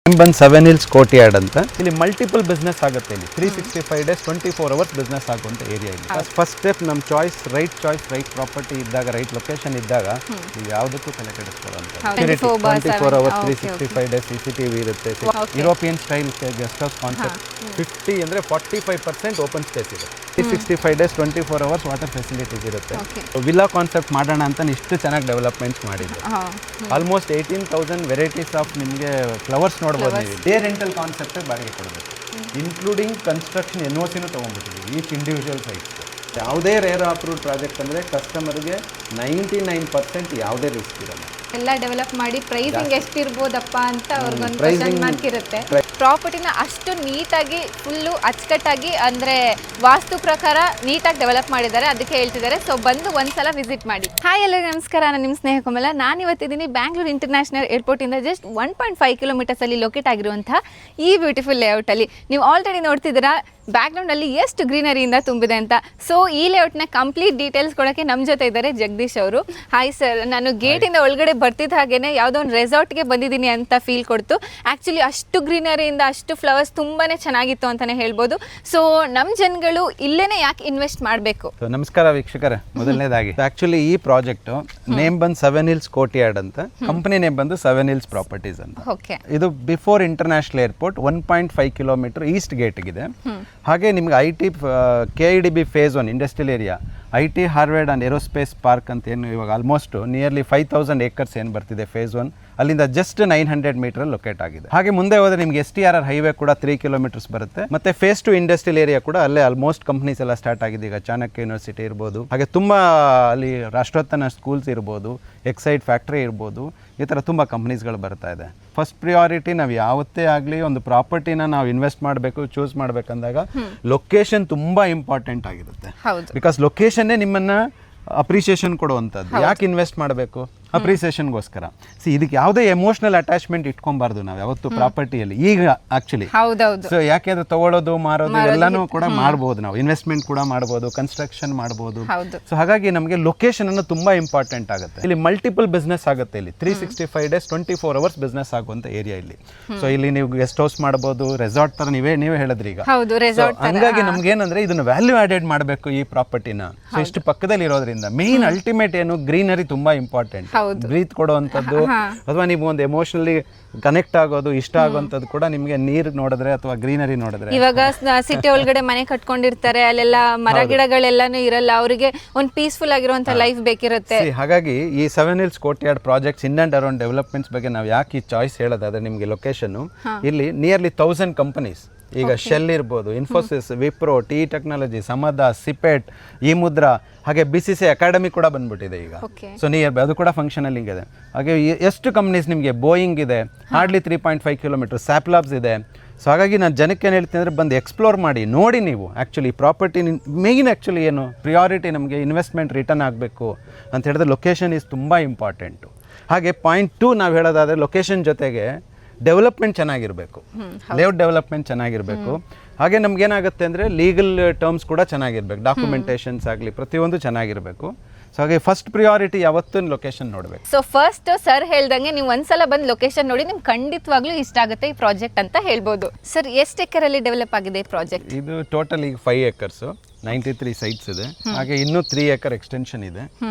ಬಂದು 7 Hills ಕೋರ್ಟ್ಯಾರ್ಡ್ ಅಂತ ಇಲ್ಲಿ ಮಲ್ಟಿಪಲ್ ಬಿಸ್ನೆಸ್ ಆಗುತ್ತೆ. ಇಲ್ಲಿ 365 days 24 hours ಬಿಸ್ನೆಸ್ ಆಗುವಂತ ಏರಿಯಾ ಇಲ್ಲಿ. ಫಸ್ಟ್ ಸ್ಟೆಪ್ ನಮ್ಮ ಚಾಯ್ಸ್ ರೈಟ್ ಪ್ರಾಪರ್ಟಿ ಇದ್ದಾಗ, ರೈಟ್ ಲೊಕೇಶನ್ ಇದ್ದಾಗ ನೀವು ಯಾವುದಕ್ಕೂ ತಲೆ ಕೆಡಿಸ್ಕೊಳ್ಳೋಂತ 24 hours 365 days CCTV ಇರುತ್ತೆ. European style guest house concept 50 ಅಂದ್ರೆ 45% ಓಪನ್ ಸ್ಪೇಸ್ ಇದೆ. 365 days 24 hours ವಾಟರ್ ಫೆಸಿಲಿಟೀಸ್ ಇರುತ್ತೆ. ವಿಲ್ಲಾ ಕಾನ್ಸೆಪ್ಟ್ ಮಾಡೋಣ ಅಂತ ಇಷ್ಟು ಚೆನ್ನಾಗಿ ಡೆವಲಪ್ಮೆಂಟ್ಸ್ ಮಾಡಿದ್ರು. ಆಲ್ಮೋಸ್ಟ್ 18,000 ವೆರೈಟೀಸ್ ಆಫ್ ನಿಮಗೆ ಫ್ಲವರ್ಸ್ ನೋಡ್ಬೋದು. ನೀವು ಡೇ ರೆಂಟಲ್ ಕಾನ್ಸೆಪ್ಟ್ ಬಾಡಿಗೆ ಕೊಡಬೇಕು, ಇನ್ಕ್ಲೂಡಿಂಗ್ ಕನ್ಸ್ಟ್ರಕ್ಷನ್ NOCನೂ ತೊಗೊಂಡ್ಬಿಟ್ಟಿದ್ದೀವಿ ಈಚ್ ಇಂಡಿವಿಜುವಲ್ ಸೈಟ್ಸ್. ಯಾವುದೇ ರೇರ್ ಅಪ್ರೂವ್ಡ್ ಪ್ರಾಜೆಕ್ಟ್ ಅಂದರೆ ಕಸ್ಟಮರ್ಗೆ 99% ಯಾವುದೇ ರಿಸ್ಕ್ ಇರಲ್ಲ. ಎಲ್ಲ ಡೆವಲಪ್ ಮಾಡಿ ಪ್ರೈಸಿಂಗ್ ಎಷ್ಟಿರ್ಬೋದಪ್ಪ ಅಂತ ಅವ್ರಿಗೊಂದು ಕ್ವಶನ್ ಮಾರ್ಕ್ ಇರುತ್ತೆ. ಪ್ರಾಪರ್ಟಿನ ಅಷ್ಟು ನೀಟಾಗಿ ಫುಲ್ಲು ಅಚ್ಚುಕಟ್ಟಾಗಿ ಅಂದರೆ ವಾಸ್ತು ಪ್ರಕಾರ ನೀಟಾಗಿ ಡೆವಲಪ್ ಮಾಡಿದ್ದಾರೆ, ಅದಕ್ಕೆ ಹೇಳ್ತಿದ್ದಾರೆ. ಸೊ ಬಂದು ಒಂದ್ಸಲ ವಿಸಿಟ್ ಮಾಡಿ. ಹಾಯ್ ಎಲ್ಲರಿಗೂ ನಮಸ್ಕಾರ, ನಾನು ನಿಮ್ಮ ಸ್ನೇಹ ಕೋಮಲ. ನಾನು ಇವತ್ತಿದ್ದೀನಿ ಬ್ಯಾಂಗ್ಳೂರು ಇಂಟರ್ನ್ಯಾಷನಲ್ ಏರ್ಪೋರ್ಟಿಂದ ಜಸ್ಟ್ 1.5 ಕಿಲೋಮೀಟರ್ಸಲ್ಲಿ ಲೊಕೇಟ್ ಆಗಿರುವಂತಹ ಈ ಬ್ಯೂಟಿಫುಲ್ ಲೇಔಟಲ್ಲಿ ನೀವು ಆಲ್ರೆಡಿ ನೋಡ್ತಿದ್ದೀರಾ ಬ್ಯಾಕ್ಗ್ರೌಂಡಲ್ಲಿ ಎಷ್ಟು ಗ್ರೀನರಿಯಿಂದ ತುಂಬಿದೆ ಅಂತ. ಸೊ ಈ ಲೇಔಟ್ನ ಕಂಪ್ಲೀಟ್ ಡೀಟೇಲ್ಸ್ ಕೊಡೋಕ್ಕೆ ನಮ್ಮ ಜೊತೆ ಇದ್ದಾರೆ ಜಗದೀಶ್ ಅವರು. ಹಾಯ್ ಸರ್, ನಾನು ಗೇಟಿಂದ ಒಳಗಡೆ ಬರ್ತಿದ್ದ ಹಾಗೇನೆ ಯಾವುದೋ ಒಂದು ರೆಸಾರ್ಟ್ಗೆ ಬಂದಿದ್ದೀನಿ ಅಂತ ಫೀಲ್ ಕೊಡ್ತು. ಆ್ಯಕ್ಚುಲಿ ಅಷ್ಟು ಗ್ರೀನರಿಯಿಂದ ಅಷ್ಟು ಫ್ಲವರ್ಸ್ ತುಂಬಾ ಚೆನ್ನಾಗಿತ್ತು ಅಂತಲೇ ಹೇಳ್ಬೋದು. ಸೊ ನಮ್ಮ ಜನಗಳು ಇಲ್ಲೇನೆ ಯಾಕೆ ಇನ್ವೆಸ್ಟ್ ಮಾಡಬೇಕು? ನಮಸ್ಕಾರ ವೀಕ್ಷಕರೇ. ಮೊದಲನೇದಾಗಿ ಆಕ್ಚುಲಿ ಈ ಪ್ರಾಜೆಕ್ಟ್ ನೇಮ್ ಬಂದು 7 Hills ಕೋರ್ಟ್ಯಾರ್ಡ್ ಅಂತ, ಕಂಪನಿ ನೇಮ್ ಬಂದು 7 Hills ಪ್ರಾಪರ್ಟೀಸ್ ಅಂತ. ಓಕೆ, ಇದು before international airport 1.5 kilometer east ಗೇಟ್ಗಿದೆ. ಹಾಗೆ ನಿಮ್ಗೆ IT KIDB phase 1 industrial area, IT hardware and aerospace park ಅಂತ ಏನು ಇವಾಗ ಆಲ್ಮೋಸ್ಟ್ ನಿಯರ್ಲಿ 5,000 acres ಏನು ಬರ್ತಿದೆ ಫೇಸ್ 1, ಅಲ್ಲಿಂದ ಜಸ್ಟ್ 900 ಮೀಟರ್ ಲೊಕೇಟ್ ಆಗಿದೆ. ಹಾಗೆ ಮುಂದೆ ಹೋದರೆ ನಿಮಗೆ STRR ಹೈವೇ ಕೂಡ 3 kilometers ಬರುತ್ತೆ. ಮತ್ತೆ ಫೇಸ್ 2 ಇಂಡಸ್ಟ್ರಿಯಲ್ ಏರಿಯಾ ಕೂಡ ಅಲ್ಲೇ ಆಲ್ಮೋಸ್ಟ್ ಕಂಪ್ನೀಸ್ ಎಲ್ಲ ಸ್ಟಾರ್ಟ್ ಆಗಿದೆ. ಈಗ ಚಾಣಕ್ಯ ಯೂನಿವರ್ಸಿಟಿ ಇರ್ಬೋದು, ಹಾಗೆ ತುಂಬ ಅಲ್ಲಿ ರಾಷ್ಟ್ರೋತ್ತನ ಸ್ಕೂಲ್ಸ್ ಇರ್ಬೋದು, ಎಕ್ಸೈಡ್ ಫ್ಯಾಕ್ಟ್ರಿ ಇರ್ಬೋದು, ಈ ಥರ ತುಂಬ ಕಂಪ್ನೀಸ್ಗಳು ಬರ್ತಾ ಇದೆ. ಫಸ್ಟ್ ಪ್ರಿಯಾರಿಟಿ ನಾವು ಯಾವತ್ತೇ ಆಗಲಿ ಒಂದು ಪ್ರಾಪರ್ಟಿನ ನಾವು ಇನ್ವೆಸ್ಟ್ ಮಾಡಬೇಕು, ಚೂಸ್ ಮಾಡಬೇಕಂದಾಗ ಲೊಕೇಶನ್ ತುಂಬ ಇಂಪಾರ್ಟೆಂಟ್ ಆಗಿರುತ್ತೆ. ಬಿಕಾಸ್ ಲೊಕೇಶನ್ನೇ ನಿಮ್ಮನ್ನ ಅಪ್ರಿಸಿಯೇಷನ್ ಕೊಡುವಂಥದ್ದು. ಯಾಕೆ ಇನ್ವೆಸ್ಟ್ ಮಾಡಬೇಕು? ಅಪ್ರಿಸಿಯೇಷನ್ಗೋಸ್ಕರ. ಇದಕ್ಕೆ ಯಾವುದೇ ಎಮೋಷನಲ್ ಅಟ್ಯಾಚ್ಮೆಂಟ್ ಇಟ್ಕೊಬಾರ್ದು ನಾವು ಯಾವತ್ತು ಪ್ರಾಪರ್ಟಿಯಲ್ಲಿ. ಈಗ ಆಕ್ಚುಲಿ ಸೊ ಯಾಕೆಂದ್ರೆ ತಗೊಳ್ಳೋದು ಮಾರೋದು ಎಲ್ಲಾನು ಕೂಡ ಮಾಡ್ಬೋದು, ನಾವು ಇನ್ವೆಸ್ಟ್ಮೆಂಟ್ ಕೂಡ ಮಾಡ್ಬೋದು, ಕನ್ಸ್ಟ್ರಕ್ಷನ್ ಮಾಡ್ಬೋದು. ಸೊ ಹಾಗಾಗಿ ನಮಗೆ ಲೊಕೇಶನ್ ಅನ್ನು ತುಂಬಾ ಇಂಪಾರ್ಟೆಂಟ್ ಆಗುತ್ತೆ. ಇಲ್ಲಿ ಮಲ್ಟಿಪಲ್ ಬಿಸ್ನೆಸ್ ಆಗುತ್ತೆ. ಇಲ್ಲಿ 365 days 24 hours ಬಿಸ್ನೆಸ್ ಆಗುವಂತ ಏರಿಯಾ ಇಲ್ಲಿ. ಸೊ ಇಲ್ಲಿ ನೀವು ಗೆಸ್ಟ್ ಹೌಸ್ ಮಾಡಬಹುದು, ರೆಸಾರ್ಟ್ ತರ ನೀವೇ ಹೇಳಿದ್ರಿ ಈಗ. ಹಂಗಾಗಿ ನಮ್ಗೆ ಏನಂದ್ರೆ ಇದನ್ನ ವ್ಯಾಲ್ಯೂ ಆಡೆಡ್ ಮಾಡಬೇಕು ಈ ಪ್ರಾಪರ್ಟಿನ. ಸೊ ಇಷ್ಟು ಪಕ್ಕದಲ್ಲಿ ಇರೋದ್ರಿಂದ ಮೇನ್ ಅಲ್ಟಿಮೇಟ್ ಏನು, ಗ್ರೀನರಿ ತುಂಬಾ ಇಂಪಾರ್ಟೆಂಟ್. ಬ್ರೀತ್ ಕೊಡುವಂಥದ್ದು ಅಥವಾ ನೀವು ಒಂದು ಎಮೋಷನಲಿ ಕನೆಕ್ಟ್ ಆಗೋದು, ಇಷ್ಟ ಆಗುವಂಥದ್ದು ಕೂಡ ನಿಮಗೆ ನೀರು ನೋಡಿದ್ರೆ ಅಥವಾ ಗ್ರೀನರಿ ನೋಡಿದ್ರೆ. ಇವಾಗ ಸಿಟಿ ಒಳಗಡೆ ಮನೆ ಕಟ್ಕೊಂಡಿರ್ತಾರೆ, ಅಲ್ಲೆಲ್ಲ ಮರ ಗಿಡಗಳೆಲ್ಲಾನು ಇರಲ್ಲ, ಅವರಿಗೆ ಒಂದು ಪೀಸ್ಫುಲ್ ಆಗಿರುವಂತ ಲೈಫ್ ಬೇಕಿರುತ್ತೆ. ಹಾಗಾಗಿ ಈ 7 Hills courtyard projects in and around developments ಬಗ್ಗೆ ನಾವು ಯಾಕೆ ಈ ಚಾಯ್ಸ್ ಹೇಳೋದಾದ್ರೆ, ನಿಮಗೆ ಲೊಕೇಶನ್ ಇಲ್ಲಿ ನಿಯರ್ಲಿ 1000 ಕಂಪನೀಸ್ ಈಗ ಶೆಲ್ ಇರ್ಬೋದು, ಇನ್ಫೋಸಿಸ್, ವಿಪ್ರೋ, ಟಿ ಟೆಕ್ನಾಲಜಿ, ಸಮದ, ಸಿಪೆಟ್, ಈ ಮುದ್ರಾ, ಹಾಗೆ BCCI ಅಕಾಡೆಮಿ ಕೂಡ ಬಂದ್ಬಿಟ್ಟಿದೆ ಈಗ. ಸೊ ನಿಯರ್ ಅದು ಕೂಡ ಫಂಕ್ಷನಲ್ ಇದೆ. ಹಾಗೆ ಎಷ್ಟು ಕಂಪ್ನೀಸ್ ನಿಮಗೆ ಬೋಯಿಂಗ್ ಇದೆ, ಹಾರ್ಡ್ಲಿ 3.5 kilometers, ಸ್ಯಾಪ್ಲಾಬ್ಸ್ ಇದೆ. ಸೊ ಹಾಗಾಗಿ ನಾನು ಜನಕ್ಕೆ ಏನು ಹೇಳ್ತೀನಿ ಅಂದರೆ ಬಂದು ಎಕ್ಸ್ಪ್ಲೋರ್ ಮಾಡಿ, ನೋಡಿ ನೀವು. ಆ್ಯಕ್ಚುಲಿ ಪ್ರಾಪರ್ಟಿ ಮೇಯ್ನ್ ಆ್ಯಕ್ಚುಲಿ ಏನು ಪ್ರಿಯಾರಿಟಿ ನಮಗೆ ಇನ್ವೆಸ್ಟ್ಮೆಂಟ್ ರಿಟರ್ನ್ ಆಗಬೇಕು ಅಂತ ಹೇಳಿದ್ರೆ ಲೊಕೇಶನ್ ಈಸ್ ತುಂಬ ಇಂಪಾರ್ಟೆಂಟು. ಹಾಗೆ ಪಾಯಿಂಟ್ 2 ನಾವು ಹೇಳೋದಾದರೆ ಲೊಕೇಶನ್ ಜೊತೆಗೆ ಡೆವಲಪ್ಮೆಂಟ್ ಚೆನ್ನಾಗಿರಬೇಕು, ಲೇಔಟ್ ಡೆವಲಪ್ಮೆಂಟ್ ಚೆನ್ನಾಗಿರಬೇಕು. ಹಾಗೆ ನಮ್ಗೇನಾಗುತ್ತೆ ಅಂದರೆ ಲೀಗಲ್ ಟರ್ಮ್ಸ್ ಕೂಡ ಚೆನ್ನಾಗಿರ್ಬೇಕು, ಡಾಕ್ಯುಮೆಂಟೇಷನ್ಸ್ ಆಗಲಿ ಪ್ರತಿಯೊಂದು ಚೆನ್ನಾಗಿರಬೇಕು. ಸೊ ಹಾಗೆ ಫಸ್ಟ್ ಪ್ರಿಯಾರಿಟಿ ಯಾವತ್ತೂ ಲೊಕೇಶನ್ ನೋಡಬೇಕು. ಸೊ ಫಸ್ಟ್ ಸರ್ ಹೇಳ್ದಂಗೆ ನೀವು ಒಂದ್ಸಲ ಬಂದು ಲೊಕೇಶನ್ ನೋಡಿ ನಿಮ್ಗೆ ಖಂಡಿತವಾಗ್ಲೂ ಇಷ್ಟ ಆಗುತ್ತೆ ಈ ಪ್ರಾಜೆಕ್ಟ್ ಅಂತ ಹೇಳ್ಬೋದು. ಸರ್ ಎಷ್ಟು ಎಕರಲ್ಲಿ ಡೆವಲಪ್ ಆಗಿದೆ ಈ ಪ್ರಾಜೆಕ್ಟ್? ಇದು ಟೋಟಲ್ ಈಗ 5 acres 93 ಸೈಟ್ಸ್ ಇದೆ. ಹಾಗೆ ಇನ್ನೂ 3 acre ಎಕ್ಸ್ಟೆನ್ಷನ್ ಇದೆ.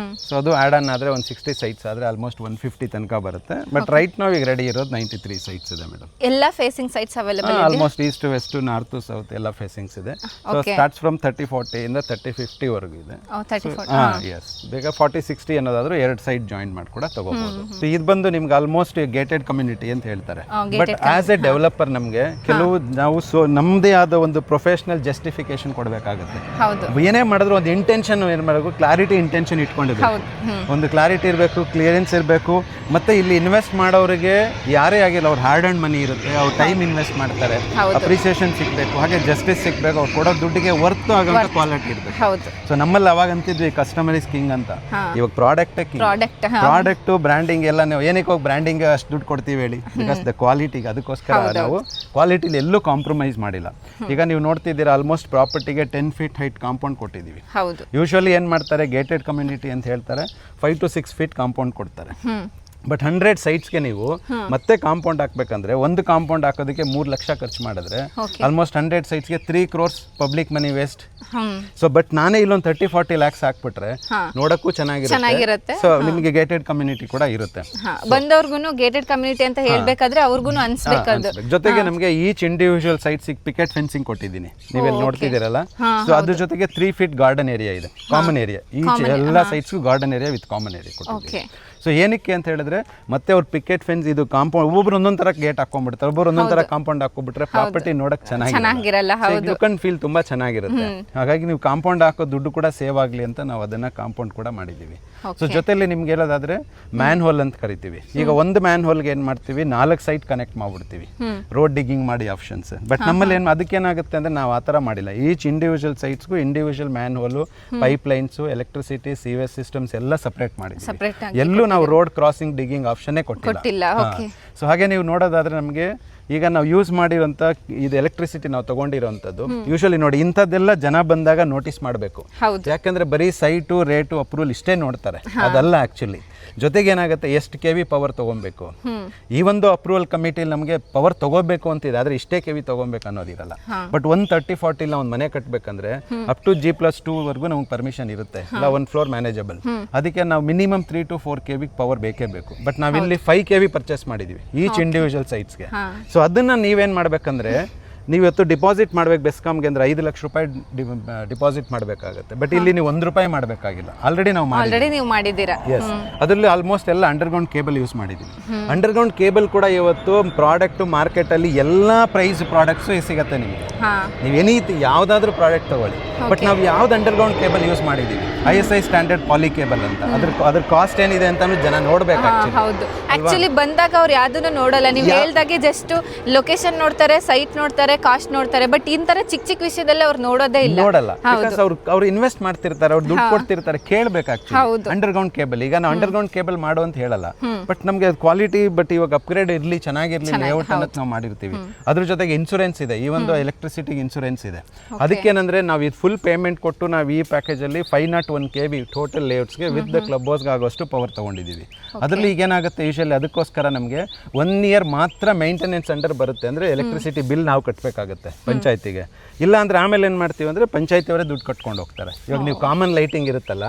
ಸೊ ಅದು ಆ್ಯಡ್ ಆನ್ ಆದರೆ ಒಂದು 60 ಸೈಟ್ಸ್ ಆದರೆ ಆಲ್ಮೋಸ್ಟ್ 150 ತನಕ ಬರುತ್ತೆ. ಬಟ್ ರೈಟ್ ನಾವು ಈಗ ರೆಡಿ ಇರೋದು 93 ಸೈಟ್ಸ್ ಇದೆ ಮೇಡಮ್. ಎಲ್ಲ facing sites available? Almost east west north south ಎಲ್ಲ ಫೇಸಿಂಗ್ಸ್ ಇದೆ. ಸೊ ಸ್ಟಾರ್ಟ್ಸ್ ಫ್ರಮ್ 30-40 ಇಂದ 30-50 ವರೆಗೂ ಇದೆ. ಎಸ್, ಬೇಗ 40-60 ಅನ್ನೋದಾದ್ರೂ 2 ಸೈಡ್ ಜಾಯಿನ್ ಮಾಡಿ ಕೂಡ ತಗೋಬಹುದು. ಸೊ ಇದು ಬಂದು ನಿಮ್ಗೆ ಆಲ್ಮೋಸ್ಟ್ ಗೇಟೆಡ್ ಕಮ್ಯುನಿಟಿ ಅಂತ ಹೇಳ್ತಾರೆ. ಬಟ್ ಆಸ್ ಎ ಡೆವಲಪರ್ ನಮಗೆ ಕೆಲವು ನಾವು ನಮ್ಮದೇ ಆದ ಒಂದು ಪ್ರೊಫೆಷನಲ್ ಜಸ್ಟಿಫಿಕೇಶನ್ ಕೊಡಬೇಕಾಗುತ್ತೆ. ಏನೇ ಮಾಡಿದ್ರು ಒಂದು ಇಂಟೆನ್ಷನ್ ಏನು ಮಾಡಬೇಕು, ಕ್ಲಾರಿಟಿ ಇಂಟೆನ್ಷನ್ ಇಟ್ಕೊಂಡಿರ್ಬೇಕು. ಒಂದು ಕ್ಲಾರಿಟಿ ಇರಬೇಕು, ಕ್ಲಿಯರೆನ್ಸ್ ಇರಬೇಕು. ಮತ್ತೆ ಇಲ್ಲಿ ಇನ್ವೆಸ್ಟ್ ಮಾಡೋರಿಗೆ ಯಾರೇ ಆಗಿಲ್ಲ, ಅವ್ರ ಹಾರ್ಡ್ ಅಂಡ್ ಮನಿ ಇರುತ್ತೆ, ಅವ್ರ ಟೈಮ್ ಇನ್ವೆಸ್ಟ್ ಮಾಡ್ತಾರೆ, ಅಪ್ರಿಸಿಯೇಷನ್ ಸಿಗಬೇಕು, ಹಾಗೆ ಜಸ್ಟಿಸ್ ಸಿಗಬೇಕು, ಅವ್ರು ಕೊಡೋ ದುಡ್ಡಿಗೆ ವರ್ತ್ ಆಗೋಂಥ ಕ್ವಾಲಿಟಿ ಇರಬೇಕು. ಸೊ ನಮ್ಮಲ್ಲಿ ಅವಾಗ ಅಂತಿದ್ವಿ ಕಸ್ಟಮರ್ ಇಸ್ ಕಿಂಗ್ ಅಂತ. ಇವಾಗ ಪ್ರಾಡಕ್ಟ್ ಬ್ರ್ಯಾಂಡಿಂಗ್ ಎಲ್ಲ ನಾವು ಏನಕ್ಕೆ ಹೋಗಿ ಬ್ರ್ಯಾಂಡಿಂಗ್ ಅಷ್ಟು ದುಡ್ಡು ಕೊಡ್ತೀವಿ ಹೇಳಿ, ಬಿಕಾಸ್ ದ ಕ್ವಾಲಿಟಿಗೆ. ಅದಕ್ಕೋಸ್ಕರ ನಾವು ಕ್ವಾಲಿಟಿಲಿ ಎಲ್ಲೂ ಕಾಂಪ್ರಮೈಸ್ ಮಾಡಿಲ್ಲ. ಈಗ ನೀವು ನೋಡ್ತಿದ್ದೀರಾ ಆಲ್ಮೋಸ್ಟ್ ಪ್ರಾಪರ್ಟಿಗೆ 10 feet ಹೈಟ್ ಕಾಂಪೌಂಡ್ ಕೊಟ್ಟಿದ್ದೀವಿ. ಯೂಶುವಲಿ ಏನು ಮಾಡ್ತಾರೆ, ಗೇಟೆಡ್ ಕಮ್ಯುನಿಟಿ ಅಂತ ಹೇಳ್ತಾರೆ, 5 to 6 feet ಕಾಂಪೌಂಡ್ ಕೊಡ್ತಾರೆ. ಬಟ್ 100 ಸೈಟ್ಸ್ಗೆ ನೀವು ಮತ್ತೆ ಕಾಂಪೌಂಡ್ ಹಾಕ್ಬೇಕಂದ್ರೆ ಒಂದು ಕಾಂಪೌಂಡ್ ಹಾಕೋದಕ್ಕೆ 3 ಲಕ್ಷ ಖರ್ಚು ಮಾಡಿದ್ರೆ almost 100 ಸೈಟ್ಸ್ಗೆ 3 crores public money waste. So but ನಾನೇ ಇಲ್ಲೊಂದು 30-40 lakhs ಹಾಕ್ಬಿಟ್ರೆ ನೋಡಕ್ಕೂ ಚೆನ್ನಾಗಿರುತ್ತೆ. ಸೊ ನಿಮಗೆ ಗೇಟೆಡ್ ಕಮ್ಯುನಿಟಿ ಕೂಡ ಇರುತ್ತೆ. ಬಂದವ್ರಿಗೂ ಗೇಟೆಡ್ ಕಮ್ಯುನಿಟಿ ಅಂತ ಹೇಳ್ಬೇಕಾದ್ರೆ ಅವ್ರಿಗೂ ಅನ್ಸ್ಬೇಕದು. ಜೊತೆಗೆ ನಮಗೆ each individual sites picket fencing ಕೊಟ್ಟಿದ್ದೀನಿ, ನೀವೆಲ್ಲಿ ನೋಡ್ತಿದ್ದೀರಲ್ಲ. ಸೊ ಅದ್ರ ಜೊತೆಗೆ 3 feet ಗಾರ್ಡನ್ ಏರಿಯಾ ಇದೆ, ಕಾಮನ್ ಏರಿಯಾ. ಈಚ್ ಎಲ್ಲ ಸೈಟ್ಸ್ಗೂ garden area with common area ಕೊಟ್ಟಿದ್ದೀನಿ. ಸೊ ಏನಕ್ಕೆ ಅಂತ ಹೇಳಿದ್ರೆ ಮತ್ತೆ ಅವ್ರು ಪಿಕೆಟ್ ಫೆನ್ಸ್ ಇದು ಕಾಂಪೌಂಡ್ ಒಬ್ಬೊಬ್ರು ಒಂದೊಂದು ತರ ಗೇಟ್ ಹಾಕೊಂಡ್ಬಿಡ್ತಾರೆ, ಒಬ್ಬರು ಒಂದೊಂದು ತರ ಕಾಂಪೌಂಡ್ ಹಾಕೊಂಡ್ಬಿಟ್ರೆ ಪ್ರಾಪರ್ಟಿ ನೋಡಕ್ ಚೆನ್ನಾಗಿರಲ್ಲ, ಲುಕ್ ಅಂಡ್ ಫೀಲ್ ತುಂಬಾ ಚೆನ್ನಾಗಿರುತ್ತೆ. ಹಾಗಾಗಿ ನೀವು ಕಾಂಪೌಂಡ್ ಹಾಕೋ ದುಡ್ಡು ಕೂಡ ಸೇವ್ ಆಗಲಿ ಅಂತ ನಾವು ಅದನ್ನ ಕಾಂಪೌಂಡ್ ಕೂಡ ಮಾಡಿದ್ದೀವಿ. ಸೊ ಜೊತೆಲಿ ನಿಮ್ಗೆ ಹೇಳೋದಾದ್ರೆ ಮ್ಯಾನ್ ಹೋಲ್ ಅಂತ ಕರಿತೀವಿ. ಈಗ ಒಂದು ಮ್ಯಾನ್ ಹೋಲ್ಗೆ ಏನ್ ಮಾಡ್ತೀವಿ, 4 ಸೈಟ್ ಕನೆಕ್ಟ್ ಮಾಡ್ಬಿಡ್ತೀವಿ ರೋಡ್ ಡಿಗ್ಗಿಂಗ್ ಮಾಡಿ ಆಪ್ಷನ್ಸ್. ಬಟ್ ನಮ್ಮಲ್ಲಿ ಅದಕ್ಕೇನಾಗುತ್ತೆ ಅಂದ್ರೆ ನಾವು ಆ ಥರ ಮಾಡಿಲ್ಲ. ಈಚ್ ಇಂಡಿವಿಜುವಲ್ ಸೈಟ್ಸ್ಗೂ individual manhole, pipelines, electricity, sewage systems ಎಲ್ಲ ಸಪ್ರೇಟ್ ಮಾಡಿದ್ದೀವಿ. ಎಲ್ಲೂ ನಾವು ರೋಡ್ ಕ್ರಾಸಿಂಗ್ ಡಿಗ್ಗಿಂಗ್ ಆಪ್ಷನ್ನೇ ಕೊಟ್ಟಿಲ್ಲ. ಸೊ ಹಾಗೆ ನೀವು ನೋಡೋದಾದ್ರೆ ನಮಗೆ ಈಗ ನಾವು ಯೂಸ್ ಮಾಡಿರೋಂಥ ಇದು ಎಲೆಕ್ಟ್ರಿಸಿಟಿ ನಾವು ತಗೊಂಡಿರೋಂಥದ್ದು ಯೂಶಲಿ ನೋಡಿ ಇಂಥದ್ದೆಲ್ಲ ಜನ ಬಂದಾಗ ನೋಟಿಸ್ ಮಾಡಬೇಕು. ಯಾಕಂದ್ರೆ ಬರೀ ಸೈಟು ರೇಟು ಅಪ್ರೂವಲ್ ಇಷ್ಟೇ ನೋಡ್ತಾರೆ, ಅದಲ್ಲ ಆ್ಯಕ್ಚುಲಿ. ಜೊತೆಗೆ ಏನಾಗುತ್ತೆ, ಎಷ್ಟು KV ಪವರ್ ತೊಗೊಬೇಕು. ಈ ಒಂದು ಅಪ್ರೂವಲ್ ಕಮಿಟಿಲಿ ನಮಗೆ ಪವರ್ ತೊಗೋಬೇಕು ಅಂತಿದೆ, ಆದರೆ ಇಷ್ಟೇ KV ತೊಗೊಬೇಕು ಅನ್ನೋದಿರಲ್ಲ. ಬಟ್ 130-40 ಒಂದು ಮನೆ ಕಟ್ಟಬೇಕಂದ್ರೆ ಅಪ್ ಟು G+2 ವರೆಗೂ ನಮ್ಗೆ ಪರ್ಮಿಷನ್ ಇರುತ್ತೆ, ಇಲ್ಲ 1 floor ಮ್ಯಾನೇಜಬಲ್. ಅದಕ್ಕೆ ನಾವು ಮಿನಿಮಮ್ 3 to 4 KV ಪವರ್ ಬೇಕೇ ಬೇಕು. ಬಟ್ ನಾವಿಲ್ಲಿ 5 KV ಪರ್ಚೇಸ್ ಮಾಡಿದ್ದೀವಿ ಈಚ್ ಇಂಡಿವಿಜುವಲ್ ಸೈಟ್ಸ್ಗೆ. ಸೊ ಅದನ್ನ ನೀವೇನು ಮಾಡಬೇಕಂದ್ರೆ, ನೀವತ್ತು ಡಿಪಾಸಿಟ್ ಮಾಡ್ಬೇಕು ಬೆಸ್ಕಾಮ್ಗೆ ಅಂದ್ರೆ 5 ಲಕ್ಷ ರೂಪಾಯಿ ಡಿಪಾಸಿಟ್ ಮಾಡಬೇಕಾಗುತ್ತೆ. ಬಟ್ ಇಲ್ಲಿ ನೀವು 1 ರೂಪಾಯಿ ಮಾಡಬೇಕಾಗಿಲ್ಲ, ಆಲ್ರೆಡಿ ನಾವು ಮಾಡಿದ್ದೀರಾ. ಎಸ್, ಅದರಲ್ಲಿ ಆಲ್ಮೋಸ್ಟ್ ಎಲ್ಲ ಅಂಡರ್ಗ್ರೌಂಡ್ ಕೇಬಲ್ ಯೂಸ್ ಮಾಡಿದ್ದೀವಿ. ಅಂಡರ್ಗ್ರೌಂಡ್ ಕೇಬಲ್ ಕೂಡ ಇವತ್ತು ಪ್ರಾಡಕ್ಟ್ ಮಾರ್ಕೆಟಲ್ಲಿ ಎಲ್ಲ ಪ್ರೈಸ್ ಪ್ರಾಡಕ್ಟ್ಸು ಸಿಗುತ್ತೆ ನಿಮಗೆ. ನೀವು ಎನಿ ಯಾವುದಾದ್ರೂ ಪ್ರಾಡಕ್ಟ್ ತಗೊಳ್ಳಿ, ಬಟ್ ನಾವು ಯಾವ್ದು ಅಂಡರ್ಗ್ರೌಂಡ್ ಕೇಬಲ್ ಯೂಸ್ ಮಾಡಿದ್ದೀವಿ, ISI ಸ್ಟ್ಯಾಂಡರ್ಡ್ ಪಾಲಿ ಕೇಬಲ್ ಅಂತ. ಅದ್ರ ಕಾಸ್ಟ್ ಏನಿದೆ ಅಂತ ಜನ ನೋಡ್ಬೇಕು. ಆಕ್ಚುಲಿ ಬಂದಾಗ ಅವ್ರು ಯಾವ್ದನ್ನು ನೋಡಲ್ಲ, ನೀವು ಹೇಳ್ದಾಗೆ ಜಸ್ಟ್ ಲೊಕೇಶನ್ ನೋಡ್ತಾರೆ, ಸೈಟ್ ನೋಡ್ತಾರೆ, ಕಾಸ್ಟ್ ನೋಡ್ತಾರೆ. ಬಟ್ ಇಂತರ ಚಿಕ್ಕ ಚಿಕ್ಕ ವಿಷಯದಲ್ಲಿ ಅವ್ರು ನೋಡೋದೇ ಇಲ್ಲ, ನೋಡಲ್ಲ. ಅವ್ರು ಇನ್ವೆಸ್ಟ್ ಮಾಡ್ತಿರ್ತಾರೆ, ಅವ್ರು ದುಡ್ಡು ಕೊಡ್ತಿರ್ತಾರೆ, ಕೇಳ್ಬೇಕಾಗ್ತದೆ. ಅಂಡರ್ಗ್ರೌಂಡ್ ಕೇಬಲ್ ಈಗ ನಾವು ಅಂಡರ್ಗ್ರೌಂಡ್ ಕೇಬಲ್ ಮಾಡು ಅಂತ ಹೇಳಲ್ಲ, ಬಟ್ ನಮಗೆ ಕ್ವಾಲಿಟಿ ಬಟ್ ಇವಾಗ ಅಪ್ಗ್ರೇಡ್ ಇರ್ಲಿ, ಚೆನ್ನಾಗಿರ್ಲಿ ಲೇಔಟ್ ಅನ್ನೋದು ನಾವು ಮಾಡಿರ್ತೀವಿ. ಅದ್ರ ಜೊತೆಗೆ ಇನ್ಶೂರೆನ್ಸ್ ಇದೆ, ಈ ಒಂದು ಎಲೆಕ್ಟ್ರಿಸಿಟಿಗೆ ಇನ್ಶೂರೆನ್ಸ್ ಇದೆ. ಅದಕ್ಕೇನಂದ್ರೆ ನಾವು ಇದು ಫುಲ್ ಪೇಮೆಂಟ್ ಕೊಟ್ಟು ನಾವು ಈ ಪ್ಯಾಕೇಜ್ ಅಲ್ಲಿ 501 KV ಟೋಟಲ್ ಲೇಔಟ್ಸ್ಗೆ ವಿತ್ ದ ಕ್ಲಬ್ ಹೌಸ್ಗೆ ಆಗೋಷ್ಟು ಪವರ್ ತಗೊಂಡಿದ್ದೀವಿ. ಅದರಲ್ಲಿ ಈಗ ಏನಾಗುತ್ತೆ, ಯೂಶಲಿ ಅದಕ್ಕೋಸ್ಕರ ನಮಗೆ 1 year ಮಾತ್ರ ಮೇಂಟೆನೆನ್ಸ್ ಅಂಡರ್ ಬರುತ್ತೆ. ಅಂದ್ರೆ ಎಲೆಕ್ಟ್ರಿಸಿಟಿ ಬಿಲ್ ನಾವು ಕಟ್ಟಬೇಕಾಗುತ್ತೆ ಪಂಚಾಯತಿಗೆ. ಇಲ್ಲ ಅಂದ್ರೆ ಆಮೇಲೆ ಏನ್ ಮಾಡ್ತೀವಿ ಅಂದ್ರೆ ಪಂಚಾಯತಿಯವರೇ ದುಡ್ಡು ಕಟ್ಕೊಂಡು ಹೋಗ್ತಾರೆ. ಇವಾಗ ನೀವು ಕಾಮನ್ ಲೈಟಿಂಗ್ ಇರುತ್ತಲ್ಲ,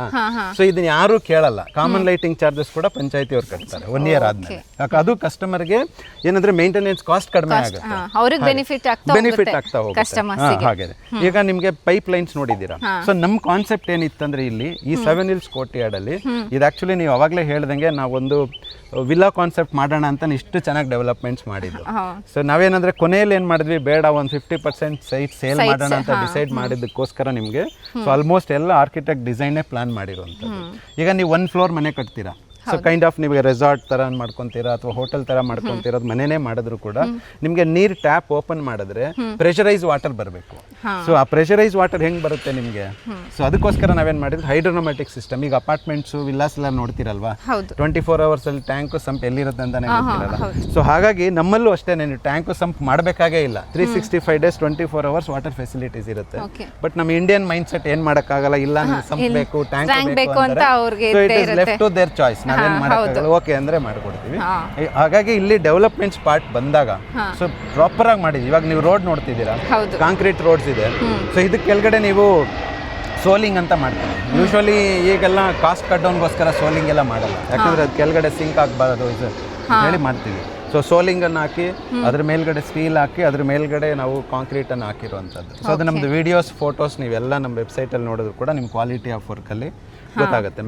ಸೊ ಇದನ್ನ ಯಾರು ಕೇಳಲ್ಲ, ಕಾಮನ್ ಲೈಟಿಂಗ್ ಚಾರ್ಜಸ್ ಕೂಡ ಪಂಚಾಯತಿಯವ್ರು ಕಟ್ತಾರೆ 1 year ಆದ್ಮೇಲೆ. ಅದು ಕಸ್ಟಮರ್ಗೆ ಏನಂದ್ರೆ ಮೇಂಟೆನೆನ್ಸ್ ಕಾಸ್ಟ್ ಕಡಿಮೆ ಆಗುತ್ತೆ, ಬೆನಿಫಿಟ್ ಆಗ್ತಾ ಹೋಗುತ್ತೆ. ಹಾಗೆ ಈಗ ನಿಮ್ಗೆ ಪೈಪ್ ಲೈನ್ಸ್ ನೋಡಿದ್ದೀರಾ. ಸೊ ನಮ್ ಕಾನ್ಸೆಪ್ಟ್ ಏನಿತ್ತಂದ್ರೆ ಇಲ್ಲಿ ಈ 7 Hills ಕೋರ್ಟ್ಯಾರ್ಡ್ ಅಲ್ಲಿ ಇದು ಆಕ್ಚುಲಿ ನೀವು ಅವಾಗಲೇ ಹೇಳ್ದಂಗೆ ನಾವೊಂದು ವಿಲ್ಲಾ ಕಾನ್ಸೆಪ್ಟ್ ಮಾಡೋಣ ಅಂತ ಇಷ್ಟು ಚೆನ್ನಾಗಿ ಡೆವಲಪ್ಮೆಂಟ್ಸ್ ಮಾಡಿದ್ದು. ಸೊ ನಾವೇನಂದ್ರೆ ಕೊನೆಯಲ್ಲಿ ಏನ್ ಮಾಡಿದ್ವಿ, ಬೇಡ ಒಂದು 50% ಸೈಟ್ ಸೇಲ್ ಮಾಡೋಣ ಅಂತ ಡಿಸೈಡ್ ಮಾಡಿದ್ದಕ್ಕೋಸ್ಕರ ನಿಮಗೆ ಸೊ ಆಲ್ಮೋಸ್ಟ್ ಎಲ್ಲ ಆರ್ಕಿಟೆಕ್ಟ್ ಡಿಸೈನೇ ಪ್ಲಾನ್ ಮಾಡಿರುವಂಥದ್ದು. ಈಗ ನೀವು 1 floor ಮನೆ ಕಟ್ತೀರಾ, ಸೊ ಕೈಂಡ್ ಆಫ್ ನಿಮಗೆ ರೆಸಾರ್ಟ್ ತರ ಮಾಡ್ಕೊಂತೀರಾ ಅಥವಾ ಹೋಟೆಲ್ ತರ ಮಾಡ್ಕೊಂತೀರೋದು ಮನೆನೇ ಮಾಡಿದ್ರು ಕೂಡ ನಿಮಗೆ ನೀರ್ ಟ್ಯಾಪ್ ಓಪನ್ ಮಾಡಿದ್ರೆ ಪ್ರೆಷರೈಸ್ ವಾಟರ್ ಬರಬೇಕು. ಸೊ ಆ ಪ್ರೆಷರೈಸ್ ವಾಟರ್ ಹೆಂಗ್ ಬರುತ್ತೆ ನಿಮಗೆ, ಸೊ ಅದಕ್ಕೋಸ್ಕರ ನಾವೇನ್ ಮಾಡಿದ್ವಿ ಹೈಡ್ರೋನೋಮ್ಯಾಟಿಕ್ ಸಿಸ್ಟಮ್. ಈಗ ಅಪಾರ್ಟ್ಮೆಂಟ್ಸ್ ವಿಲ್ಲಾಸ್ ಎಲ್ಲ ನೋಡ್ತಿರಲ್ವಾ, 24 hours ಅಲ್ಲಿ ಟ್ಯಾಂಕ್ ಸಂಪ್ ಎಲ್ಲಿರುತ್ತೆ ಅಂತಾನೆ ಗೊತ್ತಿರಲ್ಲ. ಸೊ ಹಾಗಾಗಿ ನಮ್ಮಲ್ಲೂ ಅಷ್ಟೇ ಟ್ಯಾಂಕ್ ಸಂಪ್ ಮಾಡಬೇಕಾಗೇ ಇಲ್ಲ, 365 days 24 hours ವಾಟರ್ ಫೆಸಿಲಿಟೀಸ್ ಇರುತ್ತೆ. ಬಟ್ ನಮ್ಮ ಇಂಡಿಯನ್ ಮೈಂಡ್ ಸೆಟ್ ಏನ್ ಮಾಡಕ್ಕಾಗಲ್ಲ, ಇಲ್ಲ ಸಂಪ್ ಬೇಕು, ಟ್ಯಾಂಕ್ ಬೇಕು ಅಂತ. So it is left to their choice, ನಾವೇನ್ ಮಾಡಕ್ಕಾಗಲ್ಲ, ಓಕೆ ಅಂದ್ರೆ ಮಾಡ್ಕೊಡ್ತೀವಿ. ಹಾಗಾಗಿ ಇಲ್ಲಿ ಡೆವಲಪ್ಮೆಂಟ್ಸ್ ಪಾರ್ಟ್ ಬಂದಾಗ ಸೊ ಪ್ರಾಪರ್ ಆಗಿ ಮಾಡಿದ್ವಿ. ಇವಾಗ ನೀವು ರೋಡ್ ನೋಡ್ತಿದ್ದೀರಾ, ಕಾಂಕ್ರೀಟ್ ರೋಡ್ಸ್ ಇದೆ. ಸೊ ಇದಕ್ಕೆ ಕೆಳಗಡೆ ನೀವು ಸೋಲಿಂಗ್ ಅಂತ ಮಾಡ್ತೀವಿ. ಯೂಶ್ವಲಿ ಈಗೆಲ್ಲ ಕಾಸ್ಟ್ ಕಟ್ ಡೌನ್ಗೋಸ್ಕರ ಸೋಲಿಂಗ್ ಎಲ್ಲ ಮಾಡಲ್ಲ, ಯಾಕಂದ್ರೆ ಅದು ಕೆಳಗಡೆ ಸಿಂಕ್ ಆಗಬಾರದು ಹೇಳಿ ಮಾಡ್ತೀವಿ. ಸೊ ಸೋಲಿಂಗನ್ನು ಹಾಕಿ ಅದ್ರ ಮೇಲ್ಗಡೆ ಸ್ಟೀಲ್ ಹಾಕಿ ಅದ್ರ ಮೇಲ್ಗಡೆ ನಾವು ಕಾಂಕ್ರೀಟ್ ಅನ್ನು ಹಾಕಿರುವಂಥದ್ದು. ಸೊ ಅದು ನಮ್ದು ವಿಡಿಯೋಸ್ ಫೋಟೋಸ್ ನೀವೆಲ್ಲ ನಮ್ಮ ವೆಬ್ಸೈಟಲ್ಲಿ ನೋಡಿದ್ರು ಕೂಡ ನಿಮ್ಮ ಕ್ವಾಲಿಟಿ ಆಫ್ ವರ್ಕಲ್ಲಿ ಗೊತ್ತಾಗುತ್ತೆ.